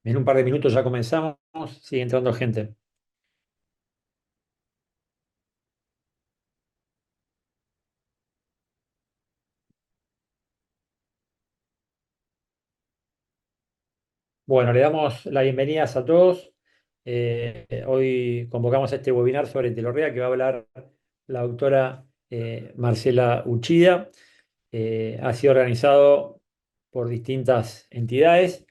En un par de minutos ya comenzamos, sigue entrando gente. Bueno, le damos las bienvenidas a todos. Hoy convocamos a este webinar sobre telorrea que va a hablar la doctora Marcela Uchida. Ha sido organizado por distintas entidades: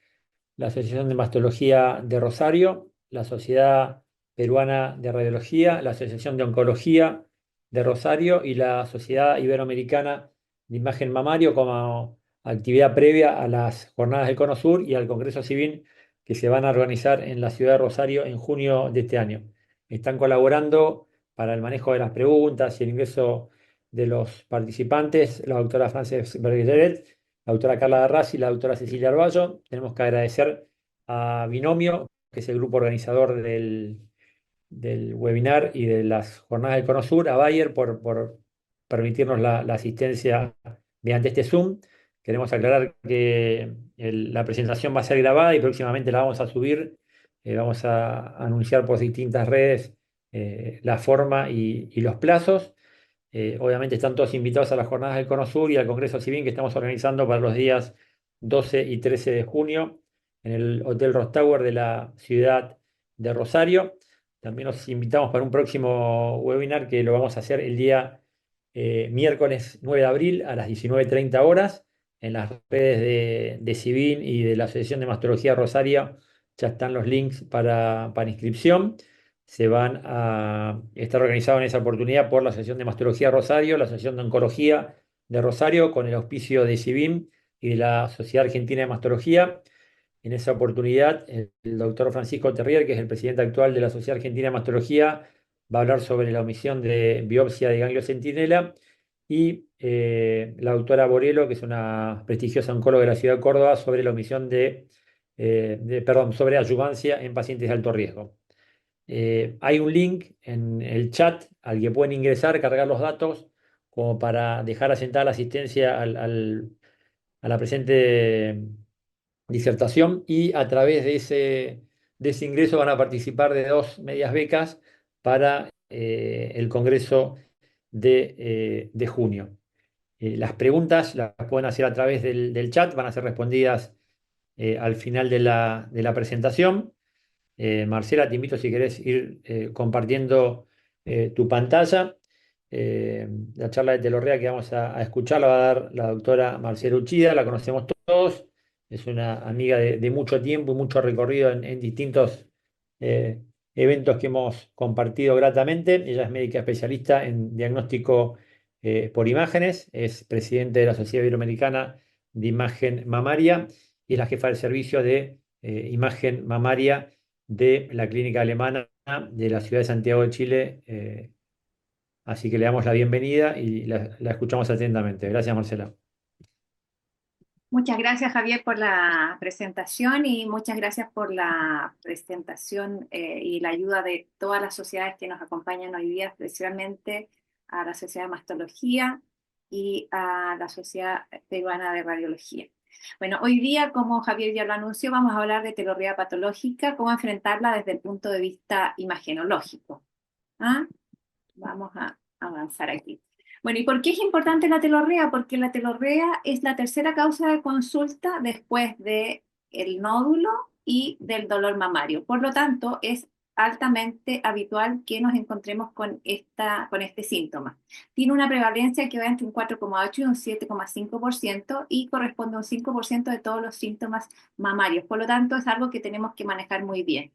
la Asociación de Mastología de Rosario, la Sociedad Peruana de Radiología, la Asociación de Oncología de Rosario y la Sociedad Iberoamericana de Imagen Mamario, como actividad previa a las jornadas del Cono Sur y al Congreso Civil que se van a organizar en la ciudad de Rosario en junio de este año. Están colaborando para el manejo de las preguntas y el ingreso de los participantes la doctora Frances Bergeret, la doctora Carla Darrasi y la doctora Cecilia Arballo. Tenemos que agradecer a Binomio, que es el grupo organizador del webinar y de las jornadas del Cono Sur, a Bayer por permitirnos la asistencia mediante este Zoom. Queremos aclarar que la presentación va a ser grabada y próximamente la vamos a subir. Vamos a anunciar por distintas redes la forma y los plazos. Obviamente están todos invitados a las jornadas del Cono Sur y al Congreso Civil que estamos organizando para los días 12 y 13 de junio en el Hotel Rostower de la ciudad de Rosario. También los invitamos para un próximo webinar que lo vamos a hacer el día miércoles 9 de abril a las 19:30 horas en las redes de Civil y de la Asociación de Mastología Rosario. Ya están los links para inscripción. Se van a estar organizados en esa oportunidad por la Asociación de Mastología Rosario, la Asociación de Oncología de Rosario, con el auspicio de CIVIM y de la Sociedad Argentina de Mastología. En esa oportunidad, el doctor Francisco Terrier, que es el presidente actual de la Sociedad Argentina de Mastología, va a hablar sobre la omisión de biopsia de ganglio centinela, y la doctora Borelo, que es una prestigiosa oncóloga de la ciudad de Córdoba, sobre la omisión perdón, sobre adyuvancia en pacientes de alto riesgo. Hay un link en el chat al que pueden ingresar, cargar los datos, como para dejar asentada la asistencia a la presente disertación, y a través de ese ingreso van a participar de dos medias becas para el Congreso de junio. Las preguntas las pueden hacer a través del chat, van a ser respondidas al final de la presentación. Marcela, te invito si querés ir compartiendo tu pantalla. La charla de telorrea que vamos a escuchar la va a dar la doctora Marcela Uchida, la conocemos todos, es una amiga de mucho tiempo y mucho recorrido en distintos eh, eventos que hemos compartido gratamente. Ella es médica especialista en diagnóstico por imágenes, es presidente de la Sociedad Iberoamericana de Imagen Mamaria y es la jefa del servicio de imagen mamaria de la clínica alemana de la ciudad de Santiago de Chile. Así que le damos la bienvenida y la escuchamos atentamente. Gracias, Marcela. Muchas gracias, Javier, por la presentación y muchas gracias por la presentación y la ayuda de todas las sociedades que nos acompañan hoy día, especialmente a la Sociedad de Mastología y a la Sociedad Peruana de Radiología. Bueno, hoy día, como Javier ya lo anunció, vamos a hablar de telorrea patológica, cómo enfrentarla desde el punto de vista imagenológico. ¿Ah? Vamos a avanzar aquí. Bueno, ¿y por qué es importante la telorrea? Porque la telorrea es la tercera causa de consulta después de el nódulo y del dolor mamario. Por lo tanto, es altamente habitual que nos encontremos con este síntoma. Tiene una prevalencia que va entre un 4,8 y un 7,5% y corresponde a un 5% de todos los síntomas mamarios. Por lo tanto, es algo que tenemos que manejar muy bien.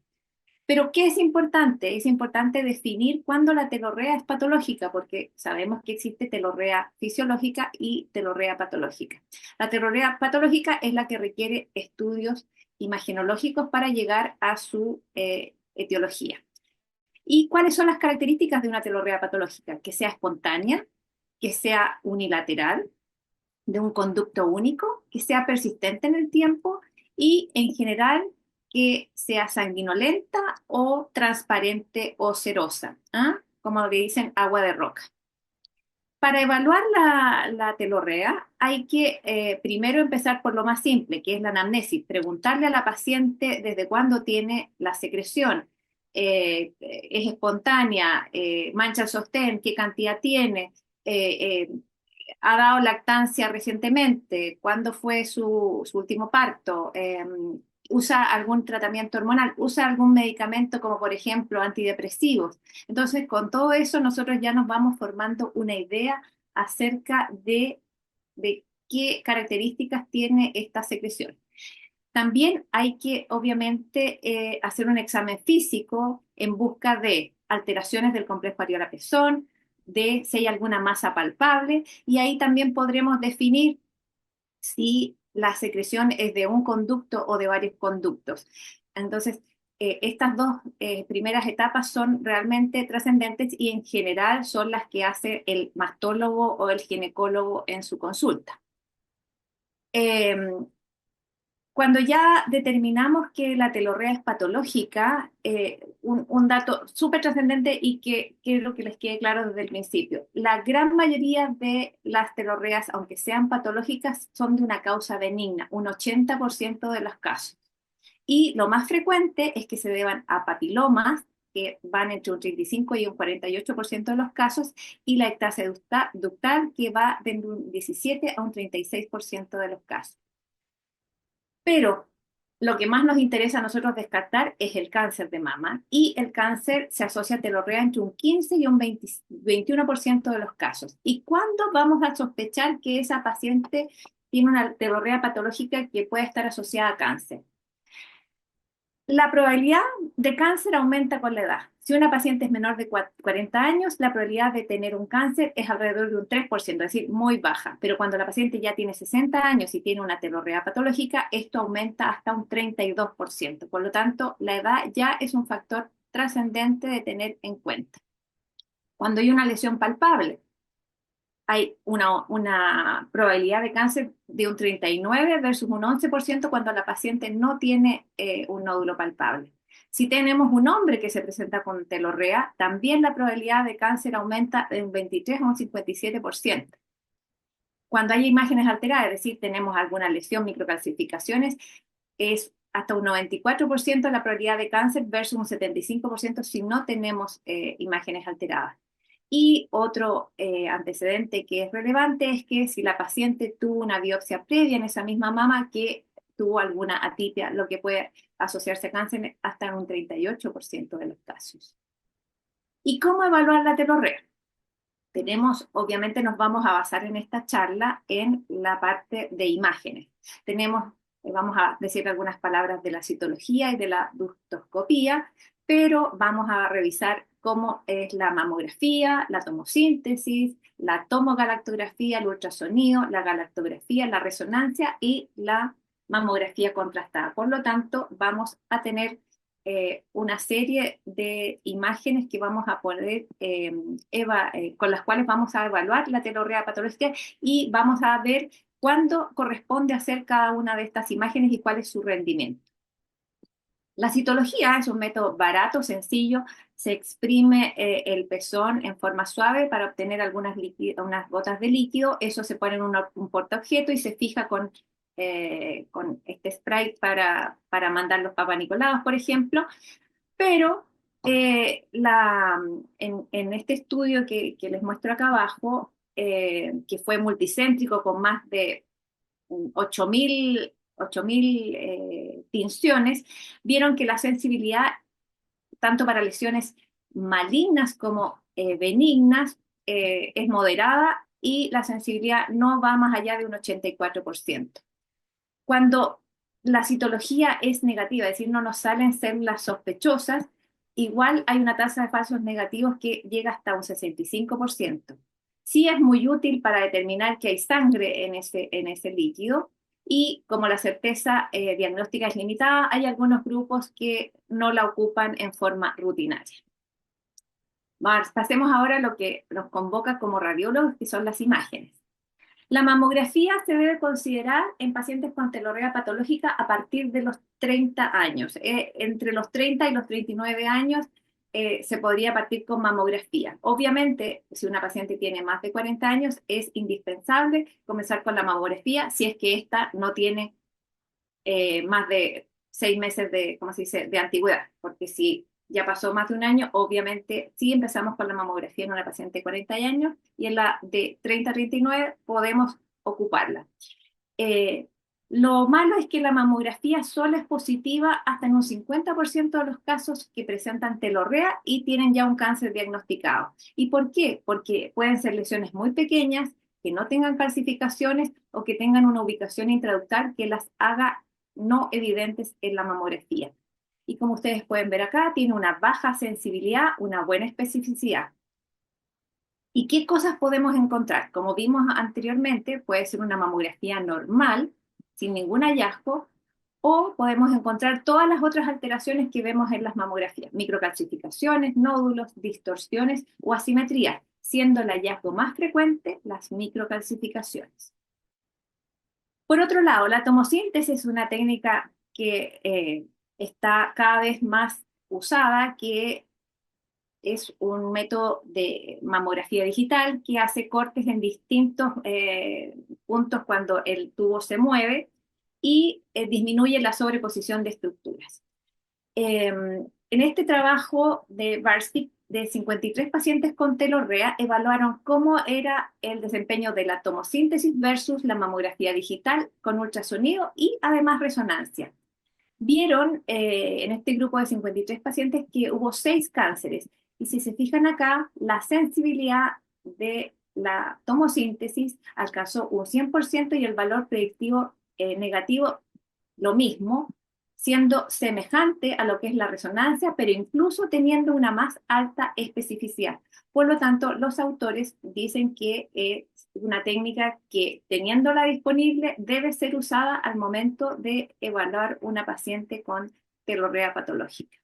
Pero ¿qué es importante? Es importante definir cuándo la telorrea es patológica, porque sabemos que existe telorrea fisiológica y telorrea patológica. La telorrea patológica es la que requiere estudios imagenológicos para llegar a su etiología. ¿Y cuáles son las características de una telorrea patológica? Que sea espontánea, que sea unilateral, de un conducto único, que sea persistente en el tiempo y en general que sea sanguinolenta o transparente o cerosa, ¿ah? Como le dicen agua de roca. Para evaluar la telorrea hay que primero empezar por lo más simple, que es la anamnesis, preguntarle a la paciente desde cuándo tiene la secreción, es espontánea, mancha el sostén, qué cantidad tiene, eh, ha dado lactancia recientemente, cuándo fue su último parto, usa algún tratamiento hormonal, usa algún medicamento como por ejemplo antidepresivos. Entonces, con todo eso nosotros ya nos vamos formando una idea acerca de qué características tiene esta secreción. También hay que, obviamente, hacer un examen físico en busca de alteraciones del complejo areola-pezón, de si hay alguna masa palpable, y ahí también podremos definir si la secreción es de un conducto o de varios conductos. Entonces, estas dos primeras etapas son realmente trascendentes y en general son las que hace el mastólogo o el ginecólogo en su consulta. Eh, Cuando ya determinamos que la telorrea es patológica, un dato súper trascendente y que quiero que les quede claro desde el principio, la gran mayoría de las telorreas, aunque sean patológicas, son de una causa benigna, un 80% de los casos. Y lo más frecuente es que se deban a papilomas, que van entre un 35 y un 48% de los casos, y la ectasia ductal, que va de un 17 a un 36% de los casos. Pero lo que más nos interesa a nosotros descartar es el cáncer de mama y el cáncer se asocia a telorrea entre un 15 y un 21% de los casos. ¿Y cuándo vamos a sospechar que esa paciente tiene una telorrea patológica que puede estar asociada a cáncer? La probabilidad de cáncer aumenta con la edad. Si una paciente es menor de 40 años, la probabilidad de tener un cáncer es alrededor de un 3%, es decir, muy baja. Pero cuando la paciente ya tiene 60 años y tiene una telorrea patológica, esto aumenta hasta un 32%. Por lo tanto, la edad ya es un factor trascendente de tener en cuenta. Cuando hay una lesión palpable, hay una probabilidad de cáncer de un 39 versus un 11% cuando la paciente no tiene un nódulo palpable. Si tenemos un hombre que se presenta con telorrea, también la probabilidad de cáncer aumenta de un 23 a un 57%. Cuando hay imágenes alteradas, es decir, tenemos alguna lesión, microcalcificaciones, es hasta un 94% la probabilidad de cáncer versus un 75% si no tenemos imágenes alteradas. Y otro antecedente que es relevante es que si la paciente tuvo una biopsia previa en esa misma mama que tuvo alguna atipia, lo que puede asociarse a cáncer hasta en un 38% de los casos. ¿Y cómo evaluar la telorrea? Obviamente nos vamos a basar en esta charla en la parte de imágenes. Vamos a decir algunas palabras de la citología y de la ductoscopía, pero vamos a revisar cómo es la mamografía, la tomosíntesis, la tomogalactografía, el ultrasonido, la galactografía, la resonancia y la mamografía contrastada. Por lo tanto, vamos a tener una serie de imágenes que vamos a poder, con las cuales vamos a evaluar la telorrea patológica y vamos a ver cuándo corresponde hacer cada una de estas imágenes y cuál es su rendimiento. La citología es un método barato, sencillo, se exprime el pezón en forma suave para obtener unas gotas de líquido, eso se pone en un portaobjeto y se fija con este spray para mandar los papanicolaos, por ejemplo, pero en este estudio que les muestro acá abajo, que fue multicéntrico con más de 8.000 tinciones, vieron que la sensibilidad, tanto para lesiones malignas como benignas, es moderada y la sensibilidad no va más allá de un 84%. Cuando la citología es negativa, es decir, no nos salen células sospechosas, igual hay una tasa de falsos negativos que llega hasta un 65%. Sí es muy útil para determinar que hay sangre en ese líquido y como la certeza diagnóstica es limitada, hay algunos grupos que no la ocupan en forma rutinaria. Pasemos ahora a lo que nos convoca como radiólogos, que son las imágenes. La mamografía se debe considerar en pacientes con telorrea patológica a partir de los 30 años. Entre los 30 y los 39 años se podría partir con mamografía. Obviamente, si una paciente tiene más de 40 años, es indispensable comenzar con la mamografía si es que ésta no tiene más de 6 meses de, ¿cómo se dice?, de antigüedad, porque si ya pasó más de un año, obviamente sí empezamos con la mamografía en una paciente de 40 años y en la de 30 a 39 podemos ocuparla. Eh, lo malo es que la mamografía solo es positiva hasta en un 50% de los casos que presentan telorrea y tienen ya un cáncer diagnosticado. ¿Y por qué? Porque pueden ser lesiones muy pequeñas, que no tengan calcificaciones o que tengan una ubicación intraductal que las haga no evidentes en la mamografía. Y como ustedes pueden ver acá, tiene una baja sensibilidad, una buena especificidad. ¿Y qué cosas podemos encontrar? Como vimos anteriormente, puede ser una mamografía normal, sin ningún hallazgo, o podemos encontrar todas las otras alteraciones que vemos en las mamografías, microcalcificaciones, nódulos, distorsiones o asimetrías, siendo el hallazgo más frecuente las microcalcificaciones. Por otro lado, la tomosíntesis es una técnica que está cada vez más usada, que es un método de mamografía digital que hace cortes en distintos puntos cuando el tubo se mueve y disminuye la sobreposición de estructuras. En este trabajo de Barsky, de 53 pacientes con telorrea, evaluaron cómo era el desempeño de la tomosíntesis versus la mamografía digital con ultrasonido y además resonancia. Vieron en este grupo de 53 pacientes que hubo 6 cánceres. Y si se fijan acá, la sensibilidad de la tomosíntesis alcanzó un 100% y el valor predictivo negativo lo mismo, siendo semejante a lo que es la resonancia, pero incluso teniendo una más alta especificidad. Por lo tanto, los autores dicen que es una técnica que, teniéndola disponible, debe ser usada al momento de evaluar una paciente con telorrea patológica.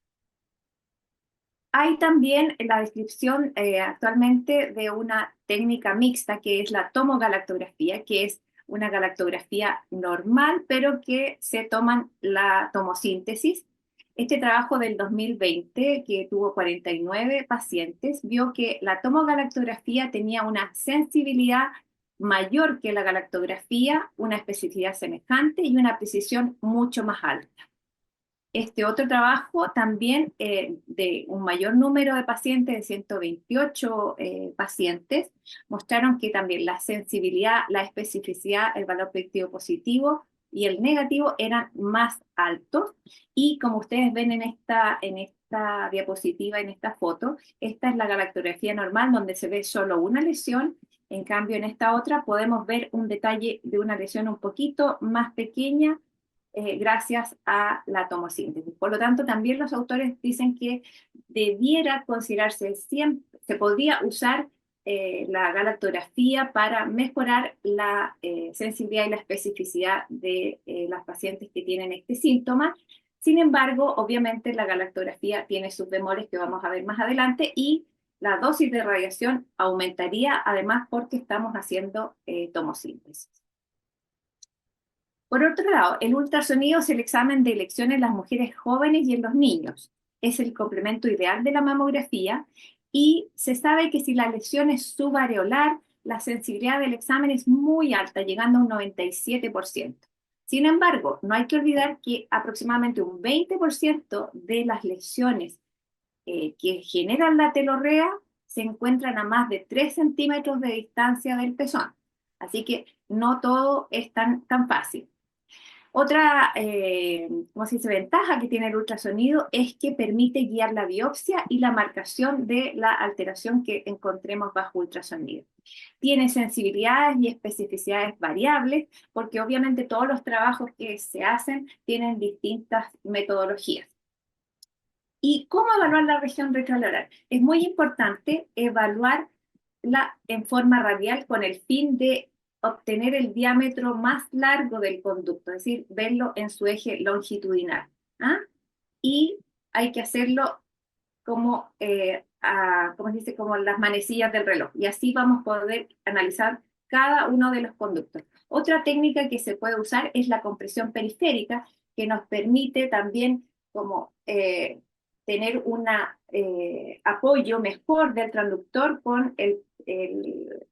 Hay también la descripción actualmente de una técnica mixta que es la tomogalactografía, que es una galactografía normal, pero que se toman la tomosíntesis. Este trabajo del 2020, que tuvo 49 pacientes, vio que la tomogalactografía tenía una sensibilidad mayor que la galactografía, una especificidad semejante y una precisión mucho más alta. Este otro trabajo también de un mayor número de pacientes, de 128 pacientes, mostraron que también la sensibilidad, la especificidad, el valor predictivo positivo y el negativo eran más altos. Y como ustedes ven en esta diapositiva, en esta foto, esta es la galactografía normal donde se ve solo una lesión. En cambio, en esta otra podemos ver un detalle de una lesión un poquito más pequeña gracias a la tomosíntesis. Por lo tanto, también los autores dicen que debiera considerarse siempre, se podría usar la galactografía para mejorar la sensibilidad y la especificidad de las pacientes que tienen este síntoma. Sin embargo, obviamente la galactografía tiene sus bemoles que vamos a ver más adelante y la dosis de radiación aumentaría además porque estamos haciendo tomosíntesis. Por otro lado, el ultrasonido es el examen de elección en las mujeres jóvenes y en los niños. Es el complemento ideal de la mamografía y se sabe que si la lesión es subareolar, la sensibilidad del examen es muy alta, llegando a un 97%. Sin embargo, no hay que olvidar que aproximadamente un 20% de las lesiones que generan la telorrea se encuentran a más de 3 centímetros de distancia del pezón. Así que no todo es tan fácil. Otra ¿cómo se dice?, ventaja que tiene el ultrasonido es que permite guiar la biopsia y la marcación de la alteración que encontremos bajo ultrasonido. Tiene sensibilidades y especificidades variables porque obviamente todos los trabajos que se hacen tienen distintas metodologías. ¿Y cómo evaluar la región retroalveolar? Es muy importante evaluarla en forma radial con el fin de obtener el diámetro más largo del conducto, es decir, verlo en su eje longitudinal. ¿Ah? Y hay que hacerlo como, ¿cómo se dice?, como las manecillas del reloj. Y así vamos a poder analizar cada uno de los conductos. Otra técnica que se puede usar es la compresión periférica, que nos permite también como tener un apoyo mejor del transductor con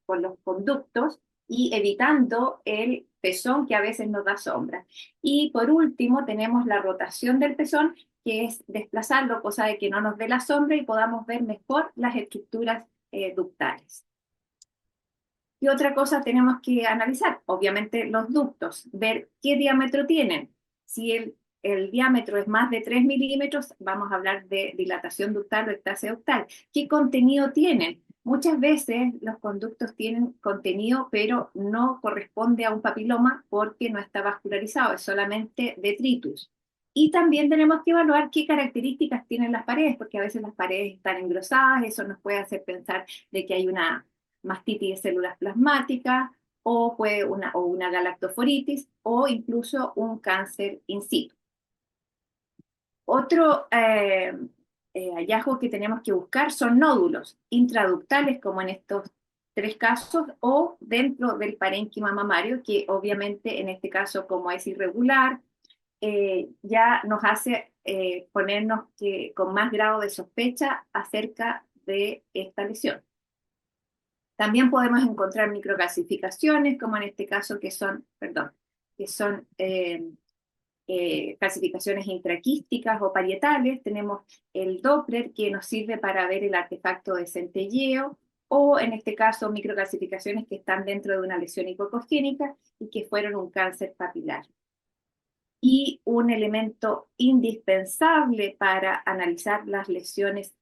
los conductos y evitando el pezón que a veces nos da sombra. Y por último tenemos la rotación del pezón, que es desplazarlo, cosa de que no nos dé la sombra y podamos ver mejor las estructuras ductales. Y otra cosa tenemos que analizar, obviamente los ductos, ver qué diámetro tienen. Si el diámetro es más de 3 milímetros, vamos a hablar de dilatación ductal o ectasia ductal. ¿Qué contenido tienen? Muchas veces los conductos tienen contenido, pero no corresponde a un papiloma porque no está vascularizado, es solamente detritus. Y también tenemos que evaluar qué características tienen las paredes, porque a veces las paredes están engrosadas, eso nos puede hacer pensar de que hay una mastitis de células plasmáticas, o una galactoforitis, o incluso un cáncer in situ. Otro hallazgo que tenemos que buscar son nódulos intraductales, como en estos tres casos, o dentro del parénquima mamario, que obviamente en este caso, como es irregular, ya nos hace ponernos con más grado de sospecha acerca de esta lesión. También podemos encontrar microcalcificaciones, como en este caso, que son calcificaciones intraquísticas o parietales. Tenemos el Doppler, que nos sirve para ver el artefacto de centelleo, o en este caso microcalcificaciones que están dentro de una lesión hipocosgénica y que fueron un cáncer papilar. Y un elemento indispensable para analizar las lesiones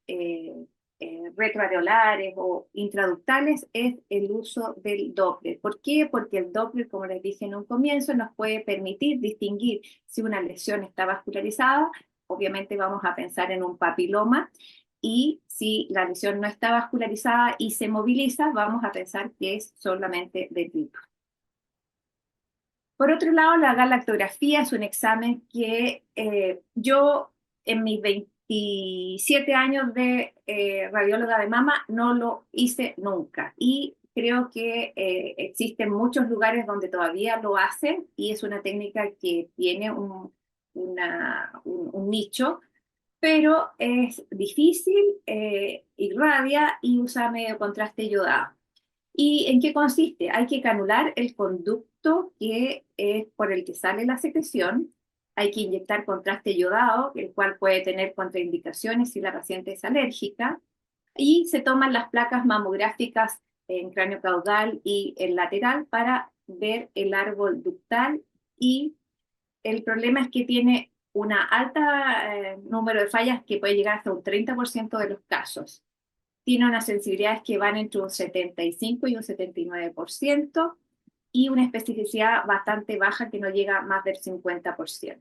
retroareolares o intraductales es el uso del Doppler. ¿Por qué? Porque el Doppler, como les dije en un comienzo, nos puede permitir distinguir si una lesión está vascularizada. Obviamente vamos a pensar en un papiloma, y si la lesión no está vascularizada y se moviliza, vamos a pensar que es solamente detritus. Por otro lado, la galactografía es un examen que yo en mis 27 años de radióloga de mama no lo hice nunca, y creo que existen muchos lugares donde todavía lo hacen y es una técnica que tiene un nicho, pero es difícil, irradia y usa medio contraste yodado. ¿Y en qué consiste? Hay que canular el conducto que es por el que sale la secreción, hay que inyectar contraste yodado, el cual puede tener contraindicaciones si la paciente es alérgica, y se toman las placas mamográficas en cráneo caudal y el lateral para ver el árbol ductal, y el problema es que tiene una alta número de fallas que puede llegar hasta un 30% de los casos. Tiene unas sensibilidades que van entre un 75 y un 79%, y una especificidad bastante baja que no llega a más del 50%.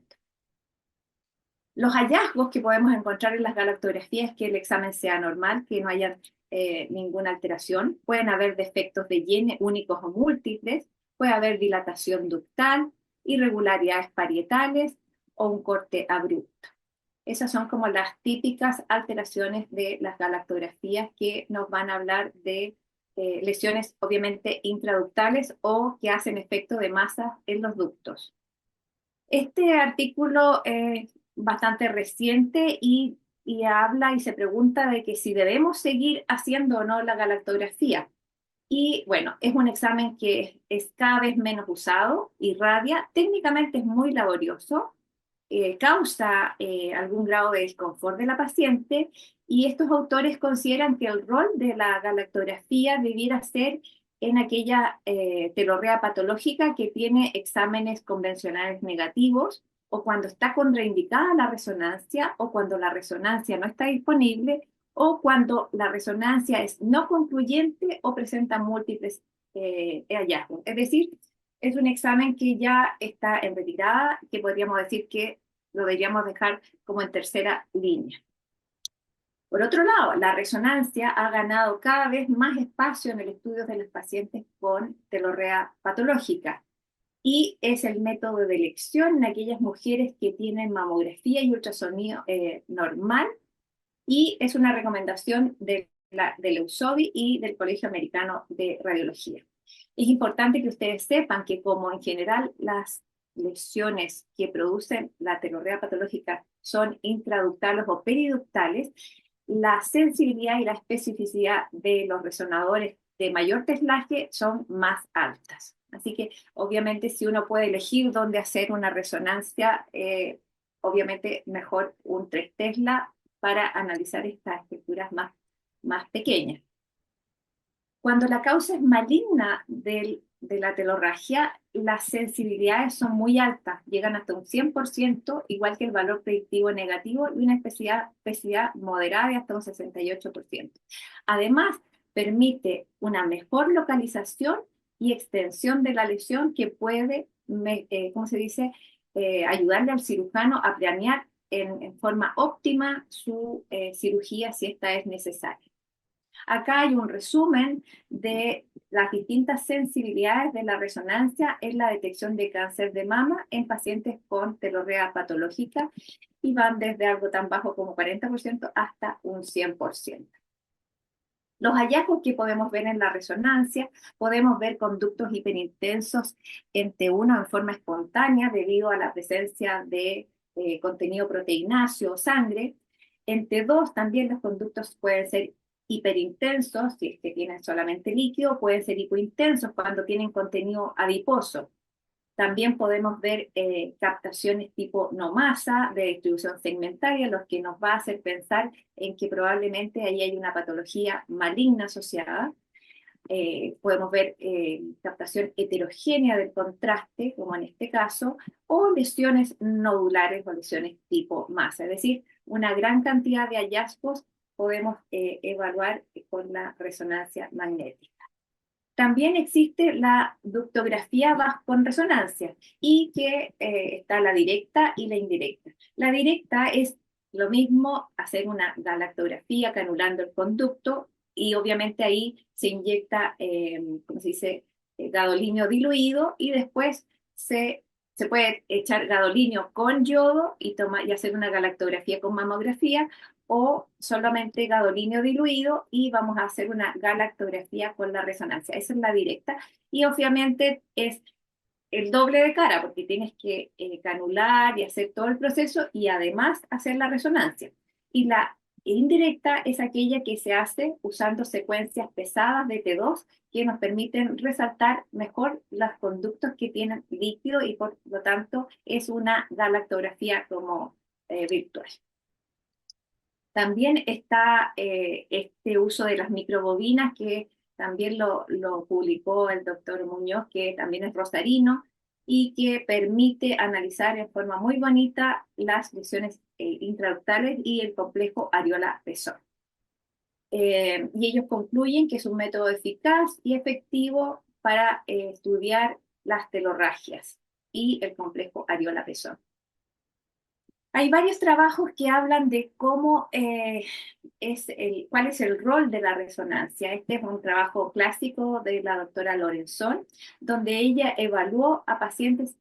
Los hallazgos que podemos encontrar en las galactografías es que el examen sea normal, que no haya ninguna alteración. Pueden haber defectos de Jenner únicos o múltiples, puede haber dilatación ductal, irregularidades parietales o un corte abrupto. Esas son como las típicas alteraciones de las galactografías que nos van a hablar de lesiones obviamente intraductales o que hacen efecto de masa en los ductos. Este artículo es bastante reciente y habla y se pregunta de que si debemos seguir haciendo o no la galactografía. Y bueno, es un examen que es cada vez menos usado, irradia, técnicamente es muy laborioso, causa algún grado de desconfort de la paciente, y estos autores consideran que el rol de la galactografía debiera ser en aquella telorrea patológica que tiene exámenes convencionales negativos, o cuando está contraindicada la resonancia, o cuando la resonancia no está disponible, o cuando la resonancia es no concluyente o presenta múltiples hallazgos. Es decir, es un examen que ya está en retirada, que podríamos decir que lo deberíamos dejar como en tercera línea. Por otro lado, la resonancia ha ganado cada vez más espacio en el estudio de los pacientes con telorrea patológica, y es el método de elección en aquellas mujeres que tienen mamografía y ultrasonido normal, y es una recomendación del EUSOBI y del Colegio Americano de Radiología. Es importante que ustedes sepan que, como en general las lesiones que producen la telorrea patológica son intraductales o periductales, la sensibilidad y la especificidad de los resonadores de mayor teslaje son más altas. Así que obviamente si uno puede elegir dónde hacer una resonancia, obviamente mejor un 3 Tesla para analizar estas estructuras más pequeñas. Cuando la causa es maligna de la telorragia, las sensibilidades son muy altas, llegan hasta un 100%, igual que el valor predictivo negativo, y una especificidad moderada de hasta un 68%. Además, permite una mejor localización y extensión de la lesión que puede, ¿cómo se dice?, ayudarle al cirujano a planear en forma óptima su cirugía si esta es necesaria. Acá hay un resumen de las distintas sensibilidades de la resonancia en la detección de cáncer de mama en pacientes con telorrea patológica y van desde algo tan bajo como 40% hasta un 100%. Los hallazgos que podemos ver en la resonancia, podemos ver conductos hiperintensos en T1 en forma espontánea debido a la presencia de contenido proteináceo o sangre. En T2 también los conductos pueden ser hiperintensos, si es que tienen solamente líquido, pueden ser hipointensos cuando tienen contenido adiposo. También podemos ver captaciones tipo no masa de distribución segmentaria, lo que nos va a hacer pensar en que probablemente ahí hay una patología maligna asociada. Podemos ver captación heterogénea del contraste, como en este caso, o lesiones nodulares o lesiones tipo masa, es decir, una gran cantidad de hallazgos podemos evaluar con la resonancia magnética. También existe la ductografía con resonancia y que está la directa y la indirecta. La directa es lo mismo hacer una galactografía canulando el conducto y obviamente ahí se inyecta, ¿cómo se dice?, gadolinio diluido y después se puede echar gadolinio con yodo y hacer una galactografía con mamografía o solamente gadolinio diluido y vamos a hacer una galactografía con la resonancia. Esa es la directa y obviamente es el doble de cara porque tienes que canular y hacer todo el proceso y además hacer la resonancia. Y la indirecta es aquella que se hace usando secuencias pesadas de T2 que nos permiten resaltar mejor los conductos que tienen líquido y por lo tanto es una galactografía como virtual. También está este uso de las microbobinas que también lo publicó el doctor Muñoz, que también es rosarino, y que permite analizar en forma muy bonita las lesiones intraductales y el complejo areola-pezón. Y ellos concluyen que es un método eficaz y efectivo para estudiar las telorragias y el complejo areola-pezón. Hay varios trabajos que hablan de cómo cuál es el rol de la resonancia. Este es un trabajo clásico de la doctora Lorenzón, donde ella evaluó a pacientes,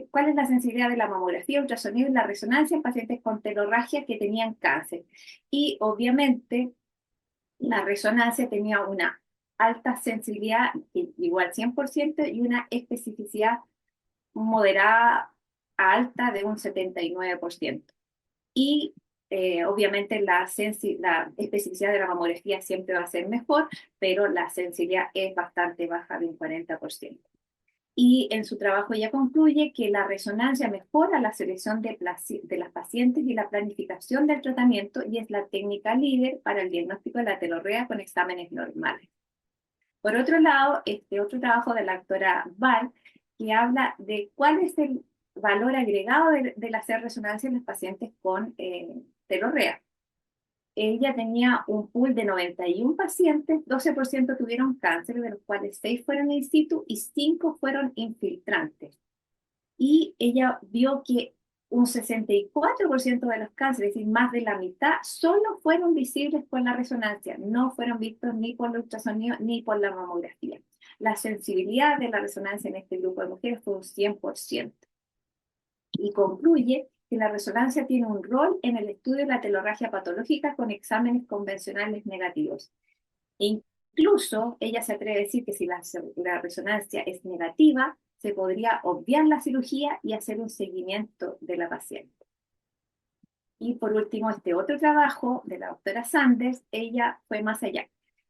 cuál es la sensibilidad de la mamografía, ultrasonido y la resonancia en pacientes con telorragia que tenían cáncer. Y obviamente la resonancia tenía una alta sensibilidad, igual 100%, y una especificidad moderada a alta de un 79%. Y obviamente la especificidad de la mamografía siempre va a ser mejor, pero la sensibilidad es bastante baja de un 40%. Y en su trabajo ella concluye que la resonancia mejora la selección de las pacientes y la planificación del tratamiento y es la técnica líder para el diagnóstico de la telorrea con exámenes normales. Por otro lado, este otro trabajo de la doctora Val, que habla de cuál es el valor agregado del hacer resonancia en los pacientes con telorrea. Ella tenía un pool de 91 pacientes, 12% tuvieron cáncer, de los cuales 6 fueron in situ y 5 fueron infiltrantes. Y ella vio que un 64% de los cánceres, es decir, más de la mitad, solo fueron visibles con la resonancia, no fueron vistos ni por el ultrasonido ni por la mamografía. La sensibilidad de la resonancia en este grupo de mujeres fue un 100%. Y concluye que la resonancia tiene un rol en el estudio de la telorragia patológica con exámenes convencionales negativos. E incluso ella se atreve a decir que si la resonancia es negativa, se podría obviar la cirugía y hacer un seguimiento de la paciente. Y por último, este otro trabajo de la doctora Sanders, ella fue más allá.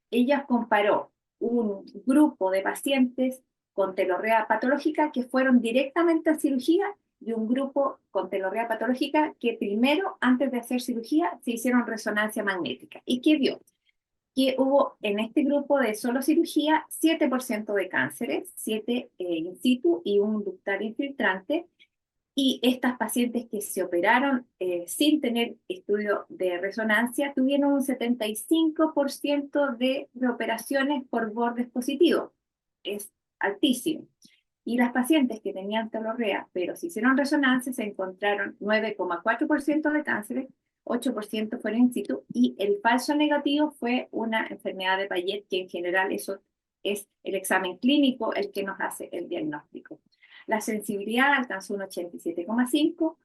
Ella comparó un grupo de pacientes con telorrea patológica que fueron directamente a cirugía y un grupo con telorrea patológica que primero, antes de hacer cirugía, se hicieron resonancia magnética. ¿Y qué vio? Que hubo en este grupo de solo cirugía 7% de cánceres, 7 in situ y un ductal infiltrante, y estas pacientes que se operaron sin tener estudio de resonancia tuvieron un 75% de reoperaciones por bordes positivos. Es altísimo. Y las pacientes que tenían telorrea, pero se hicieron resonancia, se encontraron 9,4% de cánceres, 8% fueron in situ, y el falso negativo fue una enfermedad de Payet, que en general eso es el examen clínico el que nos hace el diagnóstico. La sensibilidad alcanzó un 87,5,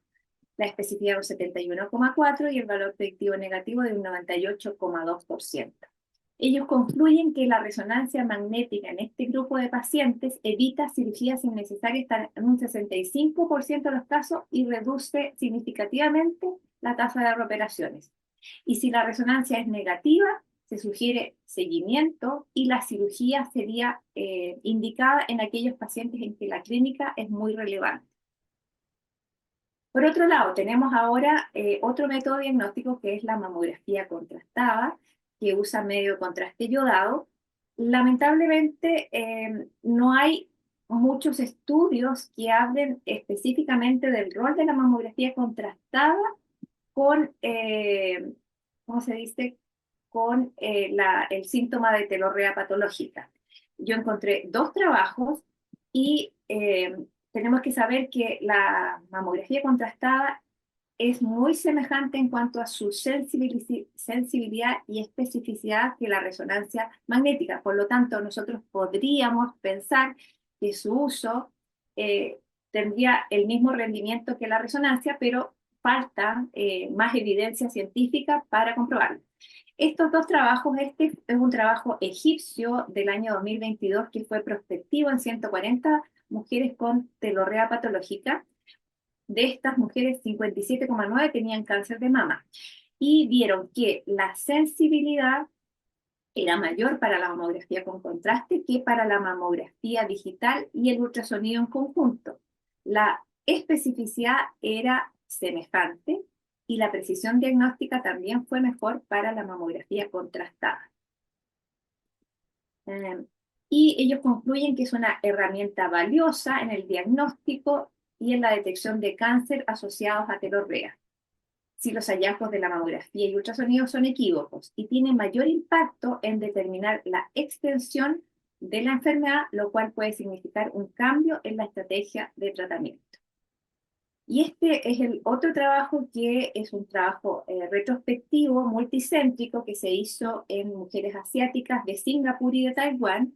la especificidad un 71,4 y el valor predictivo negativo de un 98,2%. Ellos concluyen que la resonancia magnética en este grupo de pacientes evita cirugías innecesarias en un 65% de los casos y reduce significativamente la tasa de reoperaciones. Y si la resonancia es negativa, se sugiere seguimiento y la cirugía sería indicada en aquellos pacientes en que la clínica es muy relevante. Por otro lado, tenemos ahora otro método diagnóstico que es la mamografía contrastada, que usa medio contraste yodado. Lamentablemente, no hay muchos estudios que hablen específicamente del rol de la mamografía contrastada con, ¿cómo se dice? Con el síntoma de telorrea patológica. Yo encontré dos trabajos y tenemos que saber que la mamografía contrastada es muy semejante en cuanto a su sensibilidad y especificidad que la resonancia magnética. Por lo tanto, nosotros podríamos pensar que su uso eh, tendría el mismo rendimiento que la resonancia, pero falta más evidencia científica para comprobarlo. Estos dos trabajos, este es un trabajo egipcio del año 2022 que fue prospectivo en 140 mujeres con telorrea patológica. De estas mujeres, 57,9 tenían cáncer de mama y vieron que la sensibilidad era mayor para la mamografía con contraste que para la mamografía digital y el ultrasonido en conjunto. La especificidad era semejante y la precisión diagnóstica también fue mejor para la mamografía contrastada. Eh, y ellos concluyen que es una herramienta valiosa en el diagnóstico y en la detección de cáncer asociados a telorrea, si los hallazgos de la mamografía y ultrasonido son equívocos y tienen mayor impacto en determinar la extensión de la enfermedad, lo cual puede significar un cambio en la estrategia de tratamiento. Y este es el otro trabajo que es un trabajo retrospectivo, multicéntrico, que se hizo en mujeres asiáticas de Singapur y de Taiwán.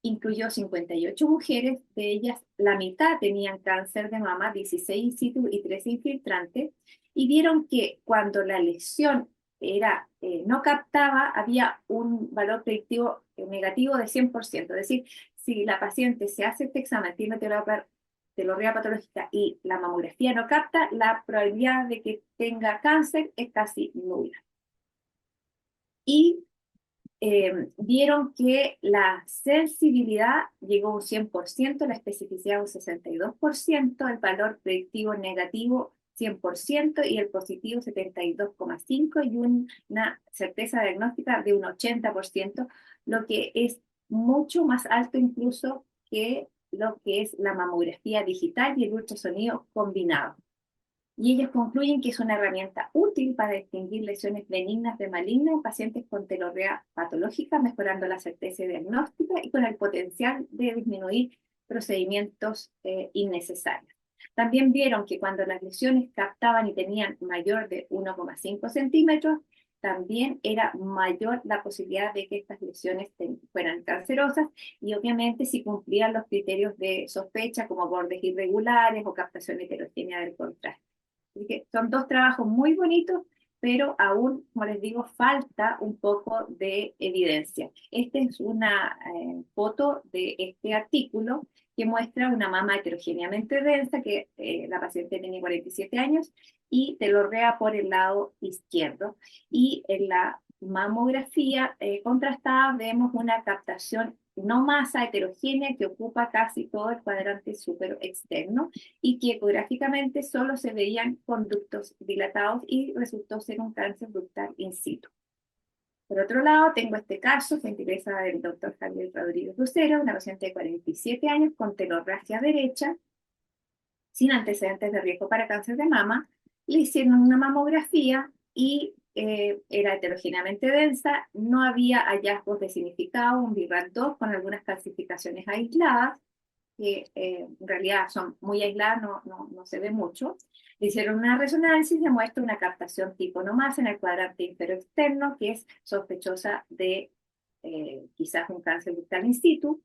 Incluyó 58 mujeres, de ellas la mitad tenían cáncer de mama, 16 in situ y 3 infiltrantes, y vieron que cuando la lesión era, no captaba, había un valor predictivo negativo de 100%. Es decir, si la paciente se hace este examen, tiene telorrea patológica y la mamografía no capta, la probabilidad de que tenga cáncer es casi nula. Y vieron que la sensibilidad llegó a un 100%, la especificidad un 62%, el valor predictivo negativo 100% y el positivo 72,5% y una certeza diagnóstica de un 80%, lo que es mucho más alto incluso que lo que es la mamografía digital y el ultrasonido combinado. Y ellos concluyen que es una herramienta útil para distinguir lesiones benignas de malignas en pacientes con telorrea patológica, mejorando la certeza diagnóstica y con el potencial de disminuir procedimientos innecesarios. También vieron que cuando las lesiones captaban y tenían mayor de 1,5 centímetros, también era mayor la posibilidad de que estas lesiones fueran cancerosas y obviamente si cumplían los criterios de sospecha como bordes irregulares o captación heterogénea del contraste. Así que son dos trabajos muy bonitos, pero aún, como les digo, falta un poco de evidencia. Esta es una foto de este artículo que muestra una mama heterogéneamente densa, que la paciente tiene 47 años, y telorrea por el lado izquierdo. Y en la mamografía contrastada vemos una captación no masa heterogénea que ocupa casi todo el cuadrante súper externo y que ecográficamente solo se veían conductos dilatados y resultó ser un cáncer ductal in situ. Por otro lado, tengo este caso, gentileza del doctor Javier Rodríguez Lucero, una paciente de 47 años con telorragia derecha, sin antecedentes de riesgo para cáncer de mama. Le hicieron una mamografía y era heterogéneamente densa, no había hallazgos de significado, un BRAF2 con algunas calcificaciones aisladas, que en realidad son muy aisladas, no se ve mucho. Le hicieron una resonancia y se muestra una captación tipo no más en el cuadrante inferior externo, que es sospechosa de quizás un cáncer ductal in situ.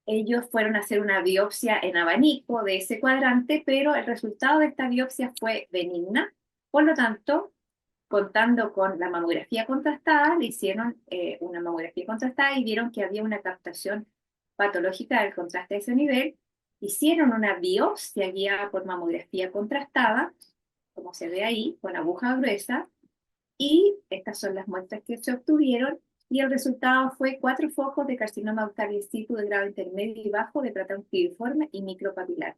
Ellos fueron a hacer una biopsia en abanico de ese cuadrante, pero el resultado de esta biopsia fue benigna. Por lo tanto, contando con la mamografía contrastada, le hicieron una mamografía contrastada y vieron que había una captación patológica del contraste de ese nivel. Hicieron una biopsia guiada por mamografía contrastada, como se ve ahí, con aguja gruesa, y estas son las muestras que se obtuvieron, y el resultado fue 4 focos de carcinoma ductal in situ de grado intermedio y bajo de patrón piriforme y micropapilar.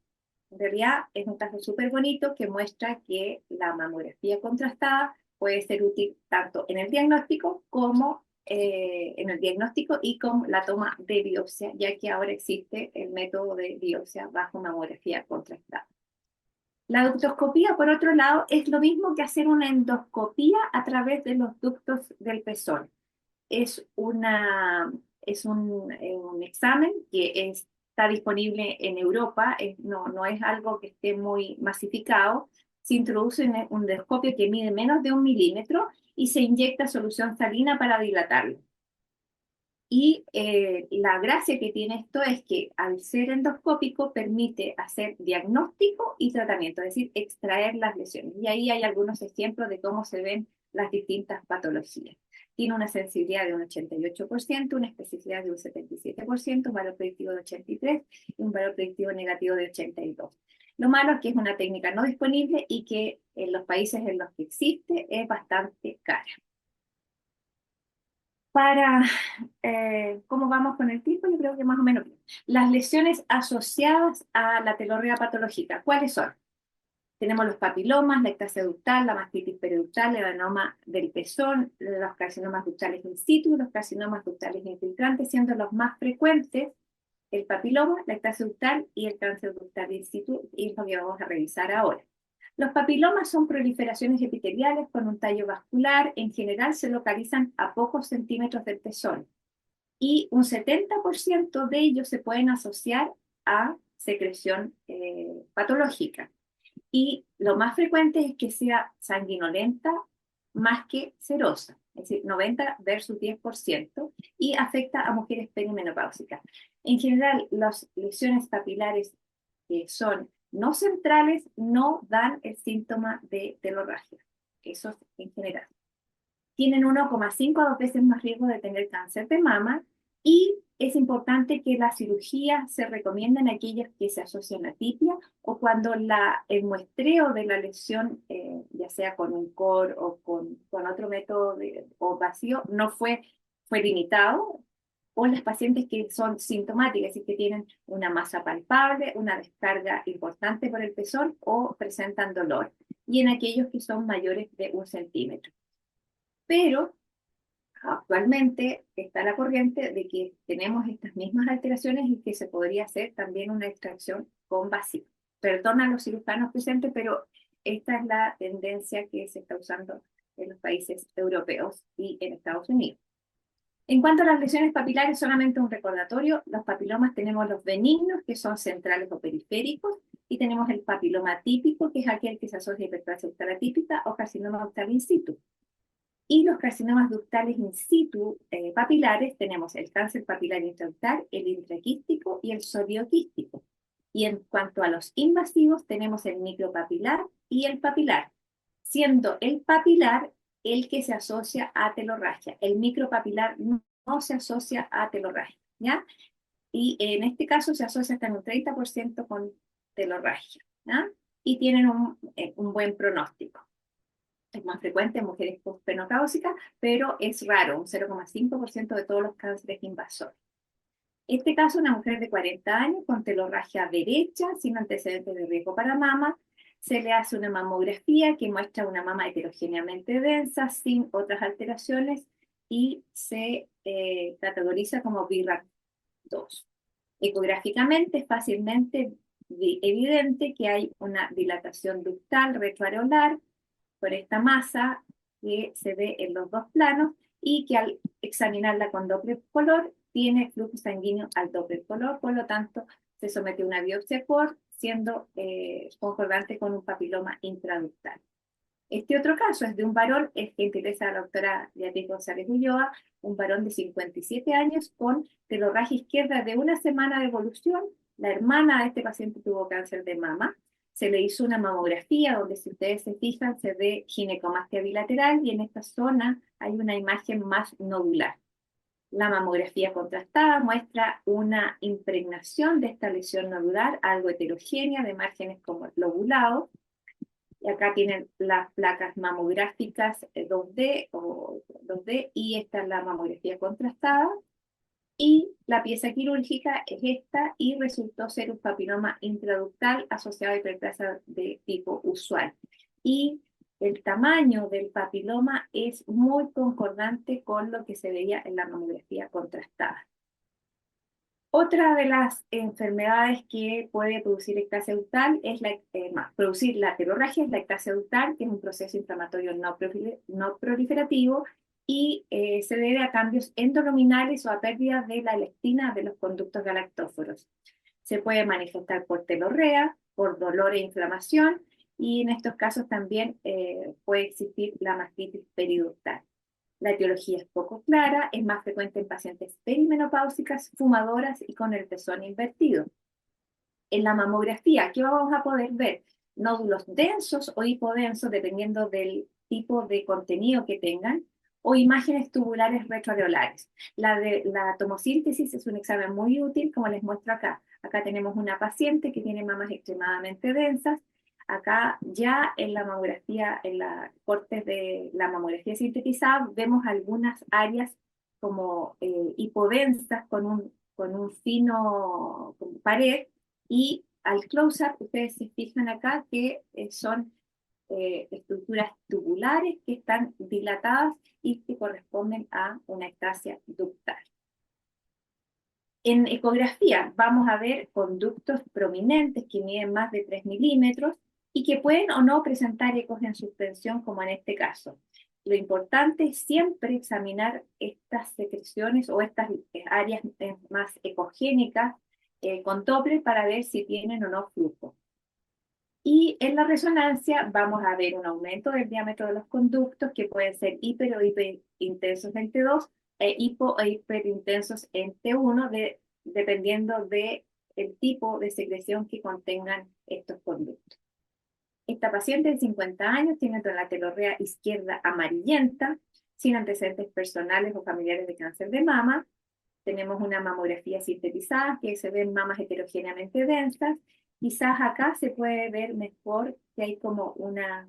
En realidad es un caso súper bonito que muestra que la mamografía contrastada puede ser útil tanto en el diagnóstico como en el diagnóstico y con la toma de biopsia, ya que ahora existe el método de biopsia bajo mamografía contrastada. La ductoscopía, por otro lado, es lo mismo que hacer una endoscopía a través de los ductos del pezón. Es, un examen que está disponible en Europa, no es algo que esté muy masificado. Se introduce un endoscopio que mide menos de 1 milímetro y se inyecta solución salina para dilatarlo. Y la gracia que tiene esto es que al ser endoscópico permite hacer diagnóstico y tratamiento, es decir, extraer las lesiones. Y ahí hay algunos ejemplos de cómo se ven las distintas patologías. Tiene una sensibilidad de un 88%, una especificidad de un 77%, un valor predictivo de 83% y un valor predictivo negativo de 82%. Lo malo es que es una técnica no disponible y que en los países en los que existe es bastante cara. Para cómo vamos con el tiempo, yo creo que más o menos bien. Las lesiones asociadas a la telorrea patológica, ¿cuáles son? Tenemos los papilomas, la ectasia ductal, la mastitis periductal, el adenoma del pezón, los carcinomas ductales in situ, los carcinomas ductales infiltrantes, siendo los más frecuentes el papiloma, la ectasia ductal y el cáncer ductal in situ, y es lo que vamos a revisar ahora. Los papilomas son proliferaciones epiteliales con un tallo vascular, en general se localizan a pocos centímetros del pezón y un 70% de ellos se pueden asociar a secreción patológica. Y lo más frecuente es que sea sanguinolenta más que serosa, es decir, 90 versus 10%, y afecta a mujeres perimenopáusicas. En general, las lesiones papilares que son no centrales no dan el síntoma de telorragia, eso es en general. Tienen 1,5 a 2 veces más riesgo de tener cáncer de mama, y es importante que las cirugías se recomienden a aquellas que se asocian a tipia o cuando el muestreo de la lesión, ya sea con un core o con otro método o vacío, no fue limitado, o las pacientes que son sintomáticas y que tienen una masa palpable, una descarga importante por el pezón o presentan dolor, y en aquellos que son mayores de 1 centímetro. Pero actualmente está la corriente de que tenemos estas mismas alteraciones y que se podría hacer también una extracción con vacío. Perdona a los cirujanos presentes, pero esta es la tendencia que se está usando en los países europeos y en Estados Unidos. En cuanto a las lesiones papilares, solamente un recordatorio: los papilomas tenemos los benignos, que son centrales o periféricos, y tenemos el papiloma típico, que es aquel que se asocia a hiperplasia ductal atípica o carcinoma ductal in situ. Y los carcinomas ductales in situ papilares, tenemos el cáncer papilar intraductal, el intraquístico y el psoriquístico. Y en cuanto a los invasivos, tenemos el micropapilar y el papilar, siendo el papilar el que se asocia a telorragia. El micropapilar no se asocia a telorragia, ¿ya? y en este caso se asocia hasta en un 30% con telorragia, ¿ya? Y tienen un buen pronóstico. Es más frecuente en mujeres postmenopáusicas, pero es raro, un 0,5% de todos los cánceres invasores. Este caso, una mujer de 40 años con telorragia derecha, sin antecedentes de riesgo para mama, se le hace una mamografía que muestra una mama heterogéneamente densa, sin otras alteraciones, y se categoriza como BRAF 2. Ecográficamente es fácilmente evidente que hay una dilatación ductal retroareolar por esta masa que se ve en los dos planos y que al examinarla con Doppler color tiene flujo sanguíneo al Doppler color, por lo tanto se somete a una biopsia core siendo concordante con un papiloma intraductal. Este otro caso es de un varón, es que interesa a la doctora Beatriz González Ulloa, un varón de 57 años con telorragia izquierda de una semana de evolución. La hermana de este paciente tuvo cáncer de mama. Se le hizo una mamografía donde, si ustedes se fijan, se ve ginecomastia bilateral y en esta zona hay una imagen más nodular. La mamografía contrastada muestra una impregnación de esta lesión nodular, algo heterogénea, de márgenes como lobulados. Y acá tienen las placas mamográficas 2D o 2D, y esta es la mamografía contrastada. Y la pieza quirúrgica es esta, y resultó ser un papiloma intraductal asociado a hiperplasia de tipo usual. Y el tamaño del papiloma es muy concordante con lo que se veía en la mamografía contrastada. Otra de las enfermedades que puede producir ectasia ductal es producir la telorragia, es la ectasia ductal, que es un proceso inflamatorio no proliferativo, y se debe a cambios endoluminales o a pérdida de la lectina de los conductos galactóforos. Se puede manifestar por telorrea, por dolor e inflamación, y en estos casos también puede existir la mastitis periductal. La etiología es poco clara, es más frecuente en pacientes perimenopáusicas, fumadoras y con el pezón invertido. En la mamografía, ¿qué vamos a poder ver? Nódulos densos o hipodensos, dependiendo del tipo de contenido que tengan, o imágenes tubulares retroareolares. La tomosíntesis es un examen muy útil, como les muestro acá. Acá tenemos una paciente que tiene mamas extremadamente densas. Acá ya en la mamografía, en la cortes de la mamografía sintetizada, vemos algunas áreas como hipodensas con un fino pared, y al close-up ustedes se fijan acá que son estructuras tubulares que están dilatadas y que corresponden a una ectasia ductal. En ecografía vamos a ver conductos prominentes que miden más de 3 milímetros y que pueden o no presentar ecos en suspensión, como en este caso. Lo importante es siempre examinar estas secreciones o estas áreas más ecogénicas con Doppler para ver si tienen o no flujo. Y en la resonancia vamos a ver un aumento del diámetro de los conductos, que pueden ser hiper o hiperintensos en T2 e hipo e hiperintensos en T1, dependiendo del tipo de secreción que contengan estos conductos. Esta paciente de 50 años tiene la telorrea izquierda amarillenta, sin antecedentes personales o familiares de cáncer de mama. Tenemos una mamografía sintetizada que se ven mamas heterogéneamente densas. Quizás acá se puede ver mejor que hay como unas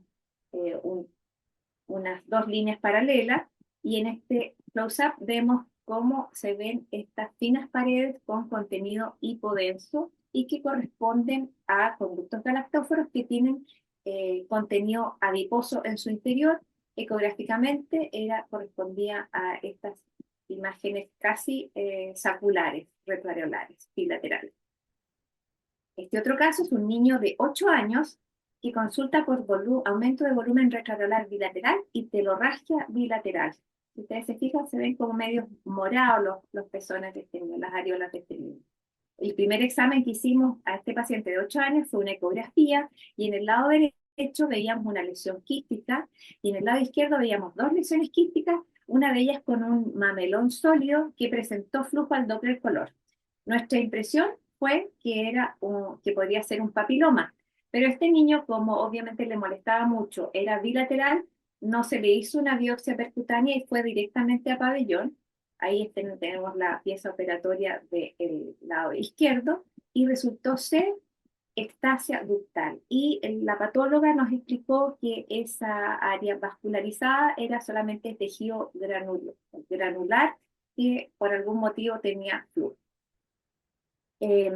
dos líneas paralelas, y en este close-up vemos cómo se ven estas finas paredes con contenido hipodenso y que corresponden a conductos galactóforos que tienen contenido adiposo en su interior. Ecográficamente correspondía a estas imágenes casi saculares, retroareolares, bilaterales. Este otro caso es un niño de 8 años que consulta por aumento de volumen retroareolar bilateral y telorragia bilateral. Si ustedes se fijan, se ven como medios morados los pezones de este niño, las areolas de este niño. El primer examen que hicimos a este paciente de 8 años fue una ecografía, y en el lado derecho veíamos una lesión quística, y en el lado izquierdo veíamos dos lesiones quísticas, una de ellas con un mamelón sólido que presentó flujo al Doppler color. Nuestra impresión fue que podría ser un papiloma, pero este niño, como obviamente le molestaba mucho, era bilateral, no se le hizo una biopsia percutánea y fue directamente a pabellón. Ahí tenemos la pieza operatoria del lado izquierdo y resultó ser ectasia ductal. Y la patóloga nos explicó que esa área vascularizada era solamente tejido granular que por algún motivo tenía flujo. Eh,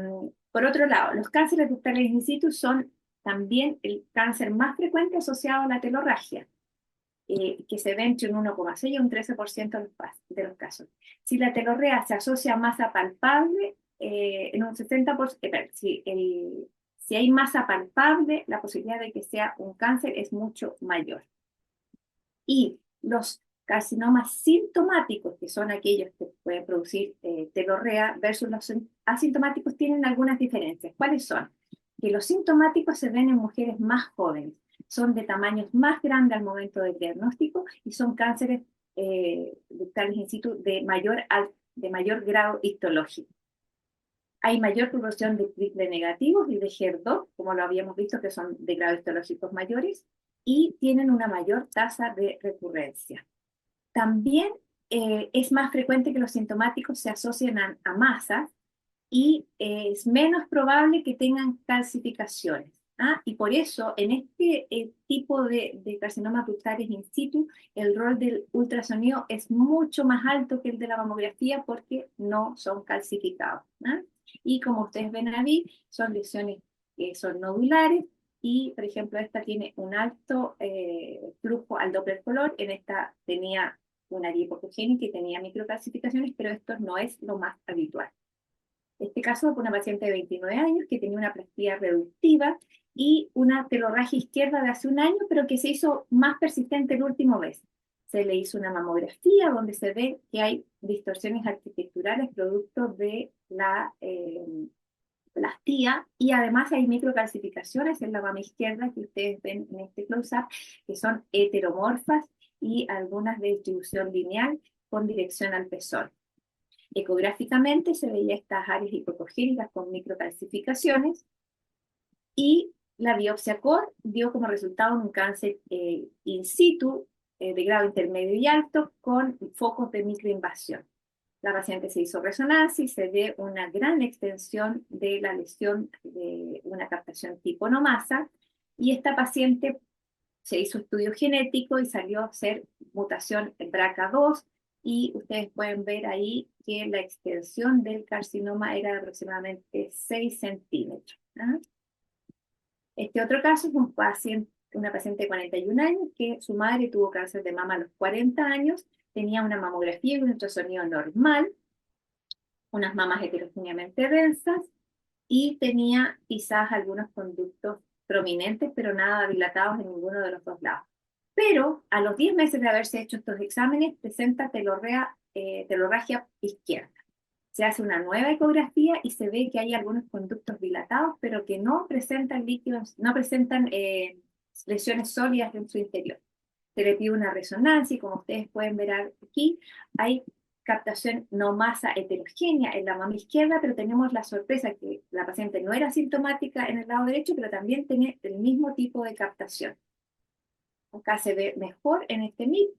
por otro lado, los cánceres ductales in situ son también el cáncer más frecuente asociado a la telorragia, que se ve entre un 1,6 y un 13% de los casos. Si la telorrea se asocia a masa palpable, en un 60%, si hay masa palpable, la posibilidad de que sea un cáncer es mucho mayor. Y los carcinomas sintomáticos, que son aquellos que pueden producir telorrea, versus los asintomáticos, tienen algunas diferencias. ¿Cuáles son? Que los sintomáticos se ven en mujeres más jóvenes, son de tamaños más grandes al momento del diagnóstico y son cánceres ductales in situ de mayor grado histológico. Hay mayor proporción de triple negativos y de HER2, como lo habíamos visto, que son de grados histológicos mayores, y tienen una mayor tasa de recurrencia. También es más frecuente que los sintomáticos se asocien a masas y es menos probable que tengan calcificaciones. ¿Ah? Y por eso, en este tipo de carcinomas ductales in situ, el rol del ultrasonido es mucho más alto que el de la mamografía porque no son calcificados. ¿Ah? Y como ustedes ven ahí, son lesiones que son nodulares y, por ejemplo, esta tiene un alto flujo al Doppler color, en esta tenía una área hipocogénica y tenía microcalcificaciones, pero esto no es lo más habitual. Este caso fue una paciente de 29 años que tenía una plastía reductiva y una telorragia izquierda de hace un año, pero que se hizo más persistente el último mes. Se le hizo una mamografía donde se ve que hay distorsiones arquitecturales producto de la plastía y además hay microcalcificaciones en la mama izquierda que ustedes ven en este close-up, que son heteromorfas y algunas de distribución lineal con dirección al pezón. Ecográficamente se veía estas áreas hipocogénicas con microcalcificaciones y la biopsia core dio como resultado un cáncer in situ de grado intermedio y alto con focos de microinvasión. La paciente se hizo resonancia y se ve una gran extensión de la lesión de una captación tipo no masa y esta paciente se hizo estudio genético y salió a ser mutación en BRCA2 y ustedes pueden ver ahí que la extensión del carcinoma era de aproximadamente 6 centímetros. ¿Ah? Este otro caso es una paciente de 41 años que su madre tuvo cáncer de mama a los 40 años, tenía una mamografía y un ultrasonido normal, unas mamas heterogéneamente densas y tenía quizás algunos conductos prominentes, pero nada dilatados en ninguno de los dos lados. Pero a los 10 meses de haberse hecho estos exámenes, presenta telorragia izquierda. Se hace una nueva ecografía y se ve que hay algunos conductos dilatados, pero que no presentan líquidos, no presentan lesiones sólidas en su interior. Se le pide una resonancia y como ustedes pueden ver aquí, hay captación no masa heterogénea en la mama izquierda, pero tenemos la sorpresa que la paciente no era sintomática en el lado derecho, pero también tiene el mismo tipo de captación. Acá se ve mejor en este MIP.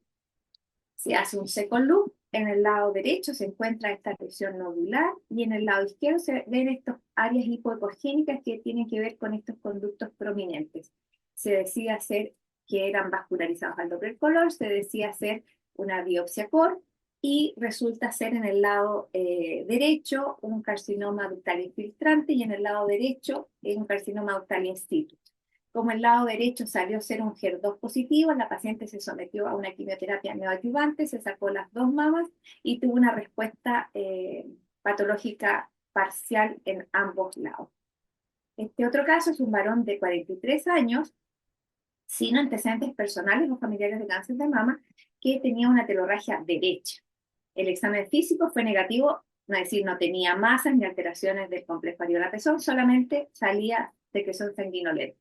Se hace un second loop. En el lado derecho se encuentra esta lesión nodular y en el lado izquierdo se ven estas áreas hipoecogénicas que tienen que ver con estos conductos prominentes. Se decide hacer, que eran vascularizados al Doppler color, se decide hacer una biopsia core y resulta ser en el lado derecho un carcinoma ductal infiltrante y en el lado derecho un carcinoma ductal in situ. Como el lado derecho salió a ser un HER2 positivo, la paciente se sometió a una quimioterapia neoadyuvante, se sacó las dos mamas y tuvo una respuesta patológica parcial en ambos lados. Este otro caso es un varón de 43 años, sin antecedentes personales o familiares de cáncer de mama, que tenía una telorragia derecha. El examen físico fue negativo, es decir, no tenía masas ni alteraciones del complejo areola-pezón, solamente salía secreción sanguinolenta.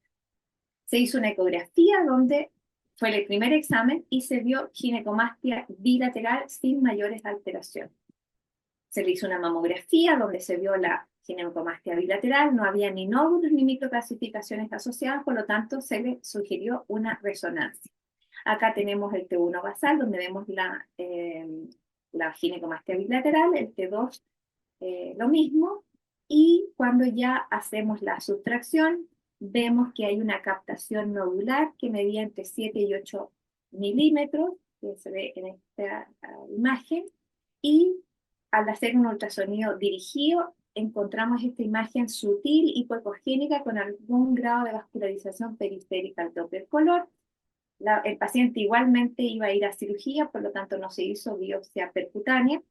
Se hizo una ecografía donde fue el primer examen y se vio ginecomastia bilateral sin mayores alteraciones. Se le hizo una mamografía donde se vio la ginecomastia bilateral, no había ni nódulos ni microcalcificaciones asociadas, por lo tanto se le sugirió una resonancia. Acá tenemos el T1 basal, donde vemos la ginecomastia bilateral, el T2 lo mismo, y cuando ya hacemos la sustracción, vemos que hay una captación nodular que medía entre 7 y 8 milímetros, que se ve en esta imagen, y al hacer un ultrasonido dirigido, encontramos esta imagen sutil hipocogénica con algún grado de vascularización periférica al Doppler color. El paciente igualmente iba a ir a cirugía, por lo tanto no se hizo biopsia percutánea,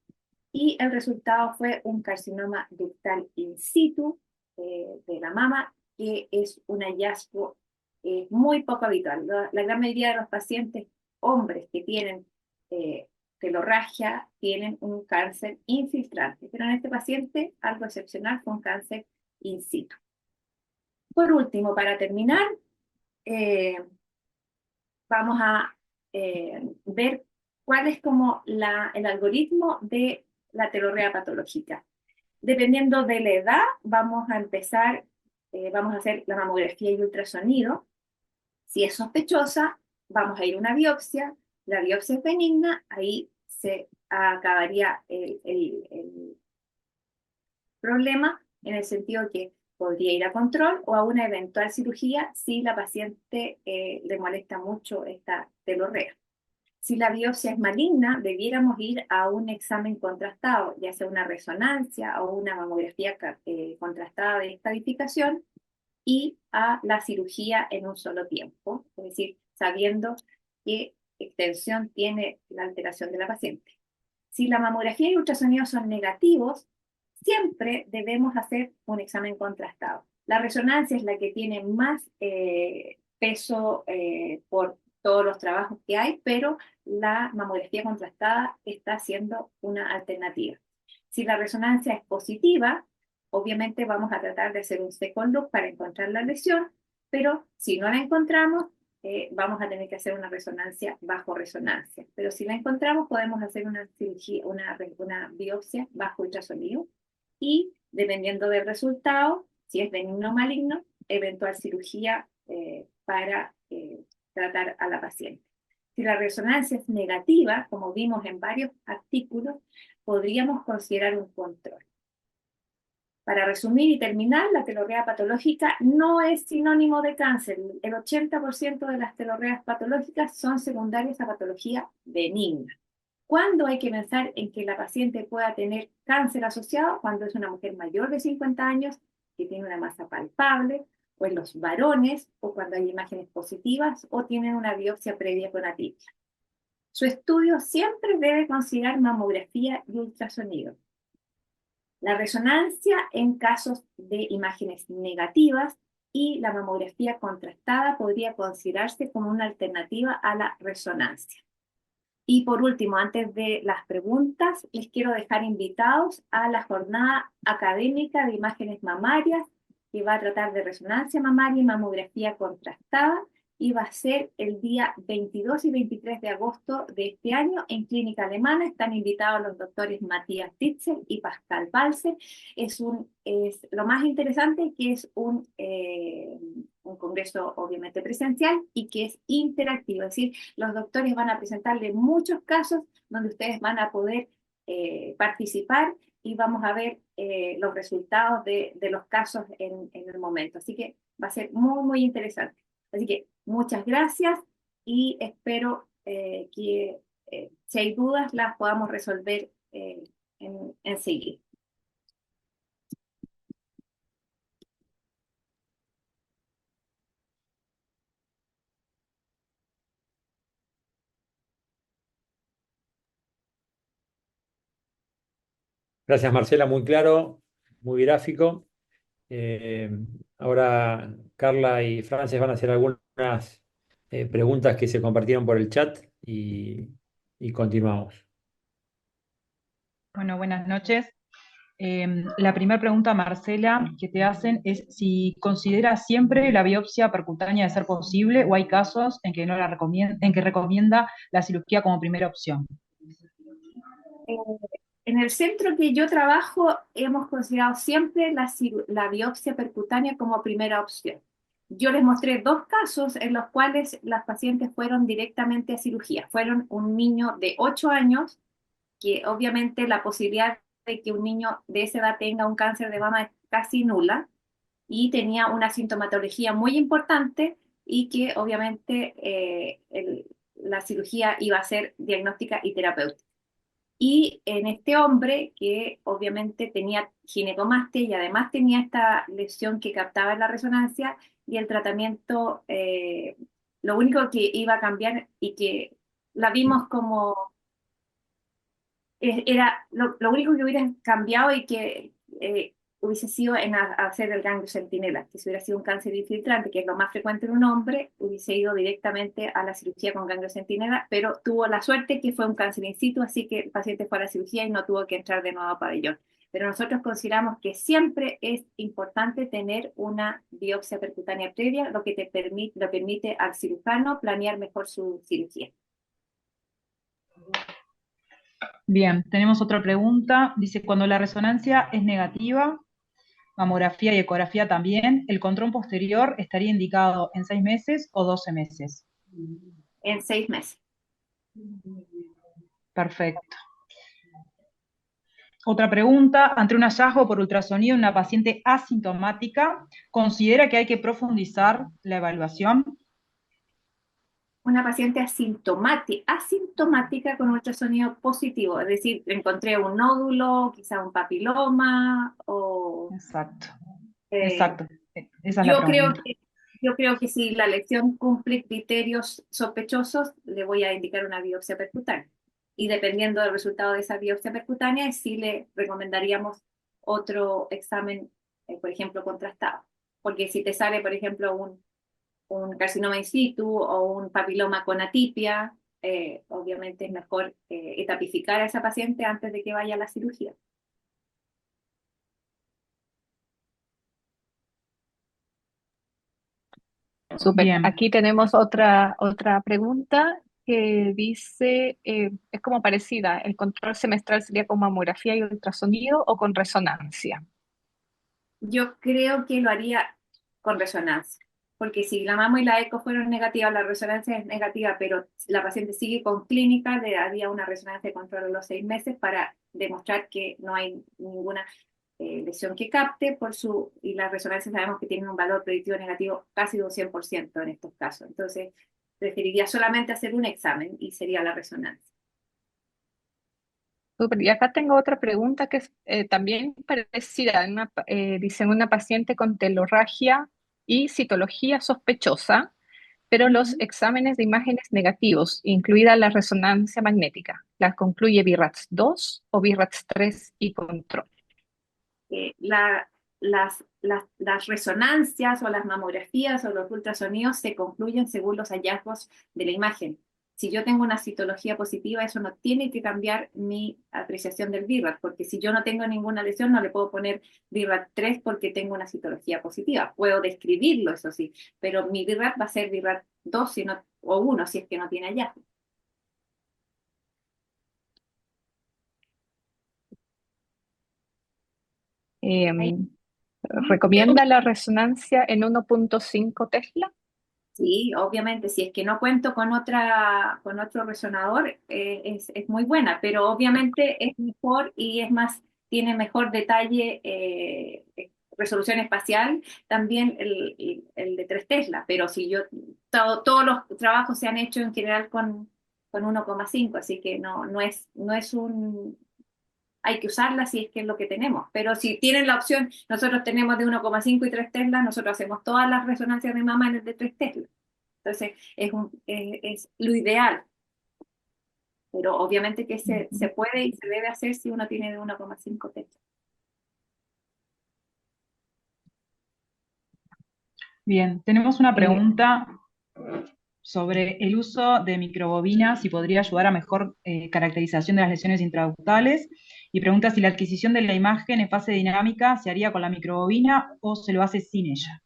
y el resultado fue un carcinoma ductal in situ de la mama, que es un hallazgo muy poco habitual. La gran mayoría de los pacientes hombres que tienen telorragia tienen un cáncer infiltrante, pero en este paciente algo excepcional fue un cáncer in situ. Por último, para terminar, eh, vamos a ver cuál es como el algoritmo de la telorrea patológica. Dependiendo de la edad, vamos a empezar, vamos a hacer la mamografía y ultrasonido. Si es sospechosa, vamos a ir a una biopsia. La biopsia es benigna, ahí se acabaría el problema en el sentido que podría ir a control o a una eventual cirugía si la paciente le molesta mucho esta telorrea. Si la biopsia es maligna, debiéramos ir a un examen contrastado, ya sea una resonancia o una mamografía contrastada de estadificación, y a la cirugía en un solo tiempo, es decir, sabiendo qué extensión tiene la alteración de la paciente. Si la mamografía y ultrasonido son negativos, siempre debemos hacer un examen contrastado. La resonancia es la que tiene más peso por todos los trabajos que hay, pero la mamografía contrastada está siendo una alternativa. Si la resonancia es positiva, obviamente vamos a tratar de hacer un second look para encontrar la lesión, pero si no la encontramos, vamos a tener que hacer una resonancia bajo resonancia. Pero si la encontramos, podemos hacer una cirugía, una biopsia bajo ultrasonido, y dependiendo del resultado, si es benigno o maligno, eventual cirugía para tratar a la paciente. Si la resonancia es negativa, como vimos en varios artículos, podríamos considerar un control. Para resumir y terminar, la telorrea patológica no es sinónimo de cáncer. El 80% de las telorreas patológicas son secundarias a patología benigna. ¿Cuándo hay que pensar en que la paciente pueda tener cáncer asociado? Cuando es una mujer mayor de 50 años que tiene una masa palpable, o en los varones, o cuando hay imágenes positivas, o tienen una biopsia previa con atipia. Su estudio siempre debe considerar mamografía y ultrasonido. La resonancia en casos de imágenes negativas y la mamografía contrastada podría considerarse como una alternativa a la resonancia. Y por último, antes de las preguntas, les quiero dejar invitados a la jornada académica de imágenes mamarias, que va a tratar de resonancia mamaria y mamografía contrastada, y va a ser el día 22 y 23 de agosto de este año en Clínica Alemana. Están invitados los doctores Matías Titzel y Pascal Balser. Es lo más interesante, que es un congreso obviamente presencial y que es interactivo, es decir, los doctores van a presentarle muchos casos donde ustedes van a poder participar, y vamos a ver los resultados de los casos en el momento. Así que va a ser muy, muy interesante. Así que muchas gracias, y espero que si hay dudas las podamos resolver enseguida. Gracias, Marcela, muy claro, muy gráfico. Eh, Ahora Carla y Frances van a hacer algunas preguntas que se compartieron por el chat y continuamos. Bueno, buenas noches. La primera pregunta, Marcela, que te hacen es si consideras siempre la biopsia percutánea de ser posible, o hay casos en que no la en que recomienda la cirugía como primera opción. Eh, en el centro que yo trabajo hemos considerado siempre la biopsia percutánea como primera opción. Yo les mostré dos casos en los cuales las pacientes fueron directamente a cirugía. Fueron un niño de 8 años que obviamente la posibilidad de que un niño de esa edad tenga un cáncer de mama es casi nula, y tenía una sintomatología muy importante y que obviamente la cirugía iba a ser diagnóstica y terapéutica. Y en este hombre que obviamente tenía ginecomastia y además tenía esta lesión que captaba en la resonancia, y el tratamiento, lo único que iba a cambiar y que la vimos como era lo único que hubiera cambiado y que hubiese sido en hacer el ganglio centinela, que si hubiera sido un cáncer infiltrante, que es lo más frecuente en un hombre, hubiese ido directamente a la cirugía con ganglio centinela, pero tuvo la suerte que fue un cáncer in situ, así que el paciente fue a la cirugía y no tuvo que entrar de nuevo a pabellón. Pero nosotros consideramos que siempre es importante tener una biopsia percutánea previa, lo que lo permite al cirujano planear mejor su cirugía. Bien, tenemos otra pregunta. Dice, cuando la resonancia es negativa, mamografía y ecografía también, ¿el control posterior estaría indicado en 6 meses o 12 meses? En 6 meses. Perfecto. Otra pregunta, ante un hallazgo por ultrasonido en una paciente asintomática, ¿considera que hay que profundizar la evaluación? Una paciente asintomática con ultrasonido positivo, es decir, encontré un nódulo, quizá un papiloma, o Exacto, eh, exacto. Esa es la yo creo pregunta. que, yo creo que si la lesión cumple criterios sospechosos, le voy a indicar una biopsia percutánea. Y dependiendo del resultado de esa biopsia percutánea, sí le recomendaríamos otro examen, por ejemplo, contrastado. Porque si te sale, por ejemplo, un carcinoma in situ o un papiloma con atipia, obviamente es mejor etapificar a esa paciente antes de que vaya a la cirugía. Súper. Bien, Aquí tenemos otra pregunta que dice, es como parecida, ¿el control semestral sería con mamografía y ultrasonido o con resonancia? Yo creo que lo haría con resonancia, porque si la mamo y la eco fueron negativas, la resonancia es negativa, pero la paciente sigue con clínica, le daría una resonancia de control a los 6 meses para demostrar que no hay ninguna lesión que capte y las resonancias sabemos que tienen un valor predictivo negativo casi de un 100% en estos casos. Entonces, preferiría solamente hacer un examen y sería la resonancia. Súper. Y acá tengo otra pregunta que es también parecida. Dice una paciente con telorragia y citología sospechosa, pero los Ujú. exámenes de imágenes negativos, incluida la resonancia magnética, ¿las concluye BIRATS 2 o BIRATS 3 y control? Las resonancias o las mamografías o los ultrasonidos se concluyen según los hallazgos de la imagen. Si yo tengo una citología positiva, eso no tiene que cambiar mi apreciación del BIRAT, porque si yo no tengo ninguna lesión, no le puedo poner BIRAT 3 porque tengo una citología positiva. Puedo describirlo, eso sí, pero mi BIRAT va a ser BIRAT 2 o 1 si es que no tiene hallazgo. Ahí- Em, ¿Recomienda la resonancia en 1.5 Tesla? Sí, obviamente, si es que no cuento con otro resonador, es muy buena, pero obviamente es mejor y es más, tiene mejor detalle, resolución espacial, también el de 3 Tesla, pero si todos los trabajos se han hecho en general con 1,5, así que no es hay que usarla si es que es lo que tenemos. Pero si tienen la opción, nosotros tenemos de 1,5 y 3 Tesla, nosotros hacemos todas las resonancias de mama en el de 3 Tesla. Entonces, es lo ideal, pero obviamente que se puede y se debe hacer si uno tiene de 1,5 Tesla. bien. Tenemos una Eh, pregunta sobre el uso de microbobinas, si podría ayudar a mejor caracterización de las lesiones intraductales, y pregunta si la adquisición de la imagen en fase dinámica se haría con la microbobina o se lo hace sin ella.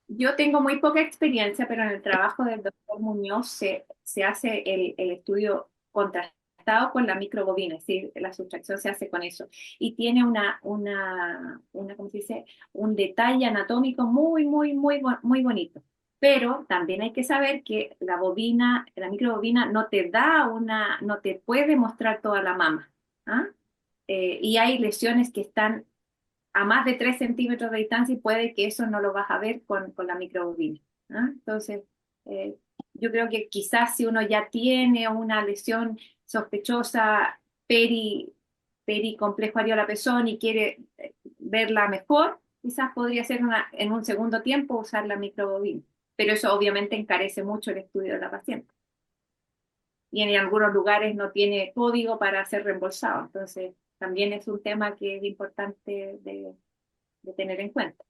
Yo tengo muy poca experiencia, pero en el trabajo del doctor Muñoz se hace el estudio contrastado con la microbobina, es decir, la sustracción se hace con eso. Y tiene ¿cómo se dice? Un detalle anatómico muy, muy, muy, muy bonito. Pero también hay que saber que la bobina, la microbobina no te da no te puede mostrar toda la mama. ¿Ah? Y hay lesiones que están a más de 3 centímetros de distancia y puede que eso no lo vas a ver con la microbobina. ¿Ah? Entonces, eh, yo creo que quizás si uno ya tiene una lesión sospechosa pericomplejo areola pezón y quiere verla mejor, quizás podría ser en un segundo tiempo usar la microbobina. Pero eso obviamente encarece mucho el estudio de la paciente. Y en algunos lugares no tiene código para ser reembolsado. Entonces, también es un tema que es importante de tener en cuenta.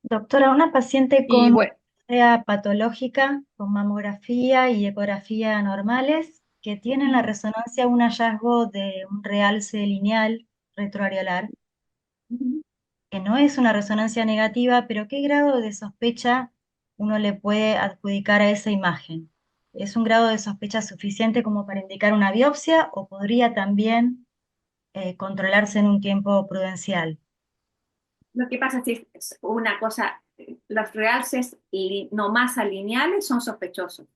Doctora, una paciente Y con bueno, sea patológica, con mamografía y ecografía normales, que tiene en la resonancia un hallazgo de un realce lineal retroareolar, que no es una resonancia negativa, pero ¿qué grado de sospecha uno le puede adjudicar a esa imagen? ¿Es un grado de sospecha suficiente como para indicar una biopsia o podría también controlarse en un tiempo prudencial? Lo que pasa es que es una cosa, los realces no masa lineales son sospechosos.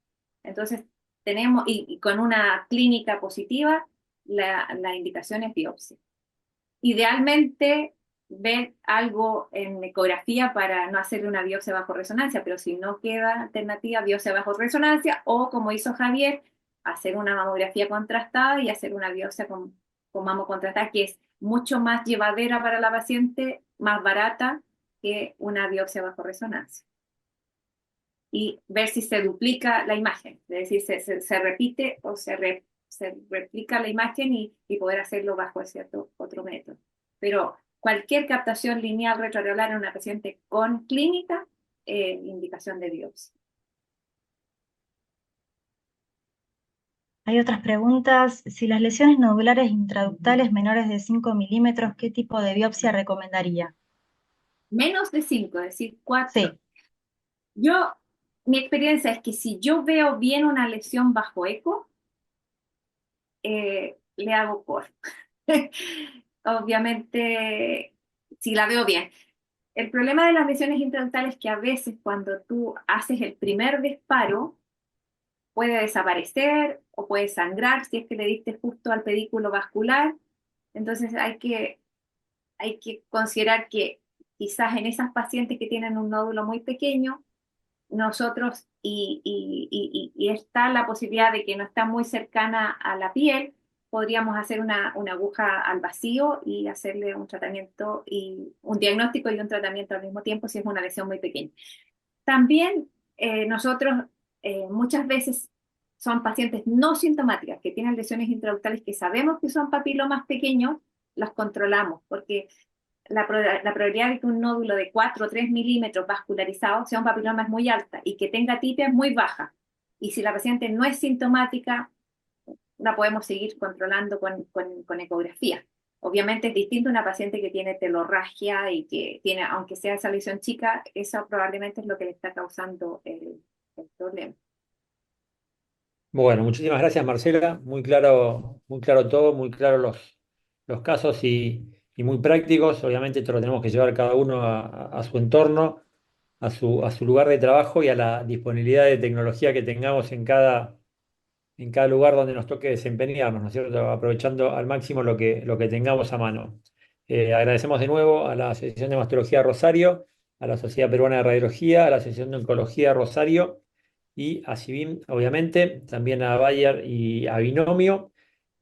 Entonces, tenemos, y con una clínica positiva, la indicación es biopsia. Idealmente, ver algo en ecografía para no hacerle una biopsia bajo resonancia, pero si no queda alternativa, biopsia bajo resonancia, o como hizo Javier, hacer una mamografía contrastada y hacer una biopsia con mamo contrastada, que es mucho más llevadera para la paciente, más barata que una biopsia bajo resonancia. Y ver si se duplica la imagen, es decir, se repite o se replica la imagen y poder hacerlo bajo ese otro método. Pero cualquier captación lineal retroareolar en una paciente con clínica, indicación de biopsia. Hay otras preguntas. Si las lesiones nodulares intraductales menores de 5 milímetros, ¿qué tipo de biopsia recomendaría? Menos de 5, es decir, 4. Sí, Yo, mi experiencia es que si yo veo bien una lesión bajo eco, le hago core. Obviamente, si la veo bien. El problema de las lesiones intraductales es que a veces cuando tú haces el primer disparo puede desaparecer o puede sangrar si es que le diste justo al pedículo vascular. Entonces hay que considerar que quizás en esas pacientes que tienen un nódulo muy pequeño, nosotros, y está la posibilidad de que no está muy cercana a la piel, podríamos hacer una aguja al vacío y hacerle un tratamiento y un diagnóstico y un tratamiento al mismo tiempo si es una lesión muy pequeña. También nosotros muchas veces son pacientes no sintomáticas que tienen lesiones intraductales que sabemos que son papilomas pequeños, los controlamos porque la probabilidad de que un nódulo de 4 o 3 milímetros vascularizado sea un papiloma es muy alta y que tenga tipia es muy baja. Y si la paciente no es sintomática, la podemos seguir controlando con ecografía. Obviamente es distinto a una paciente que tiene telorragia y que tiene, aunque sea esa lesión chica, eso probablemente es lo que le está causando el problema. Bueno, muchísimas gracias, Marcela. Muy claro todo, muy claro los casos y muy prácticos. Obviamente esto lo tenemos que llevar cada uno a su entorno, a su lugar de trabajo y a la disponibilidad de tecnología que tengamos en cada lugar donde nos toque desempeñarnos, ¿no es cierto? Aprovechando al máximo lo que tengamos a mano. Agradecemos de nuevo a la Asociación de Mastología Rosario, a la Sociedad Peruana de Radiología, a la Asociación de Oncología Rosario y a CIVIM, obviamente, también a Bayer y a Binomio.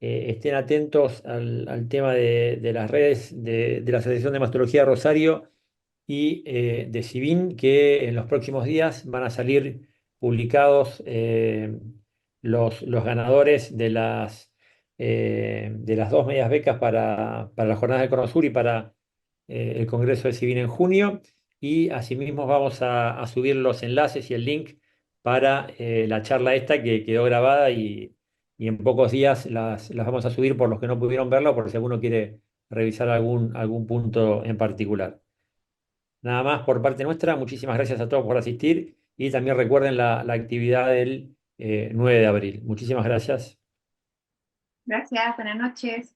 Estén atentos al tema de las redes de la Asociación de Mastología Rosario y de CIVIM, que en los próximos días van a salir publicados los ganadores de las dos medias becas para las jornadas del Cono Sur y para el Congreso de CIVIM en junio. Y asimismo vamos a subir los enlaces y el link para la charla esta que quedó grabada y en pocos días las vamos a subir por los que no pudieron verla, por si alguno quiere revisar algún punto en particular. Nada más por parte nuestra, muchísimas gracias a todos por asistir y también recuerden la actividad del 9 de abril. Muchísimas gracias. Gracias, buenas noches.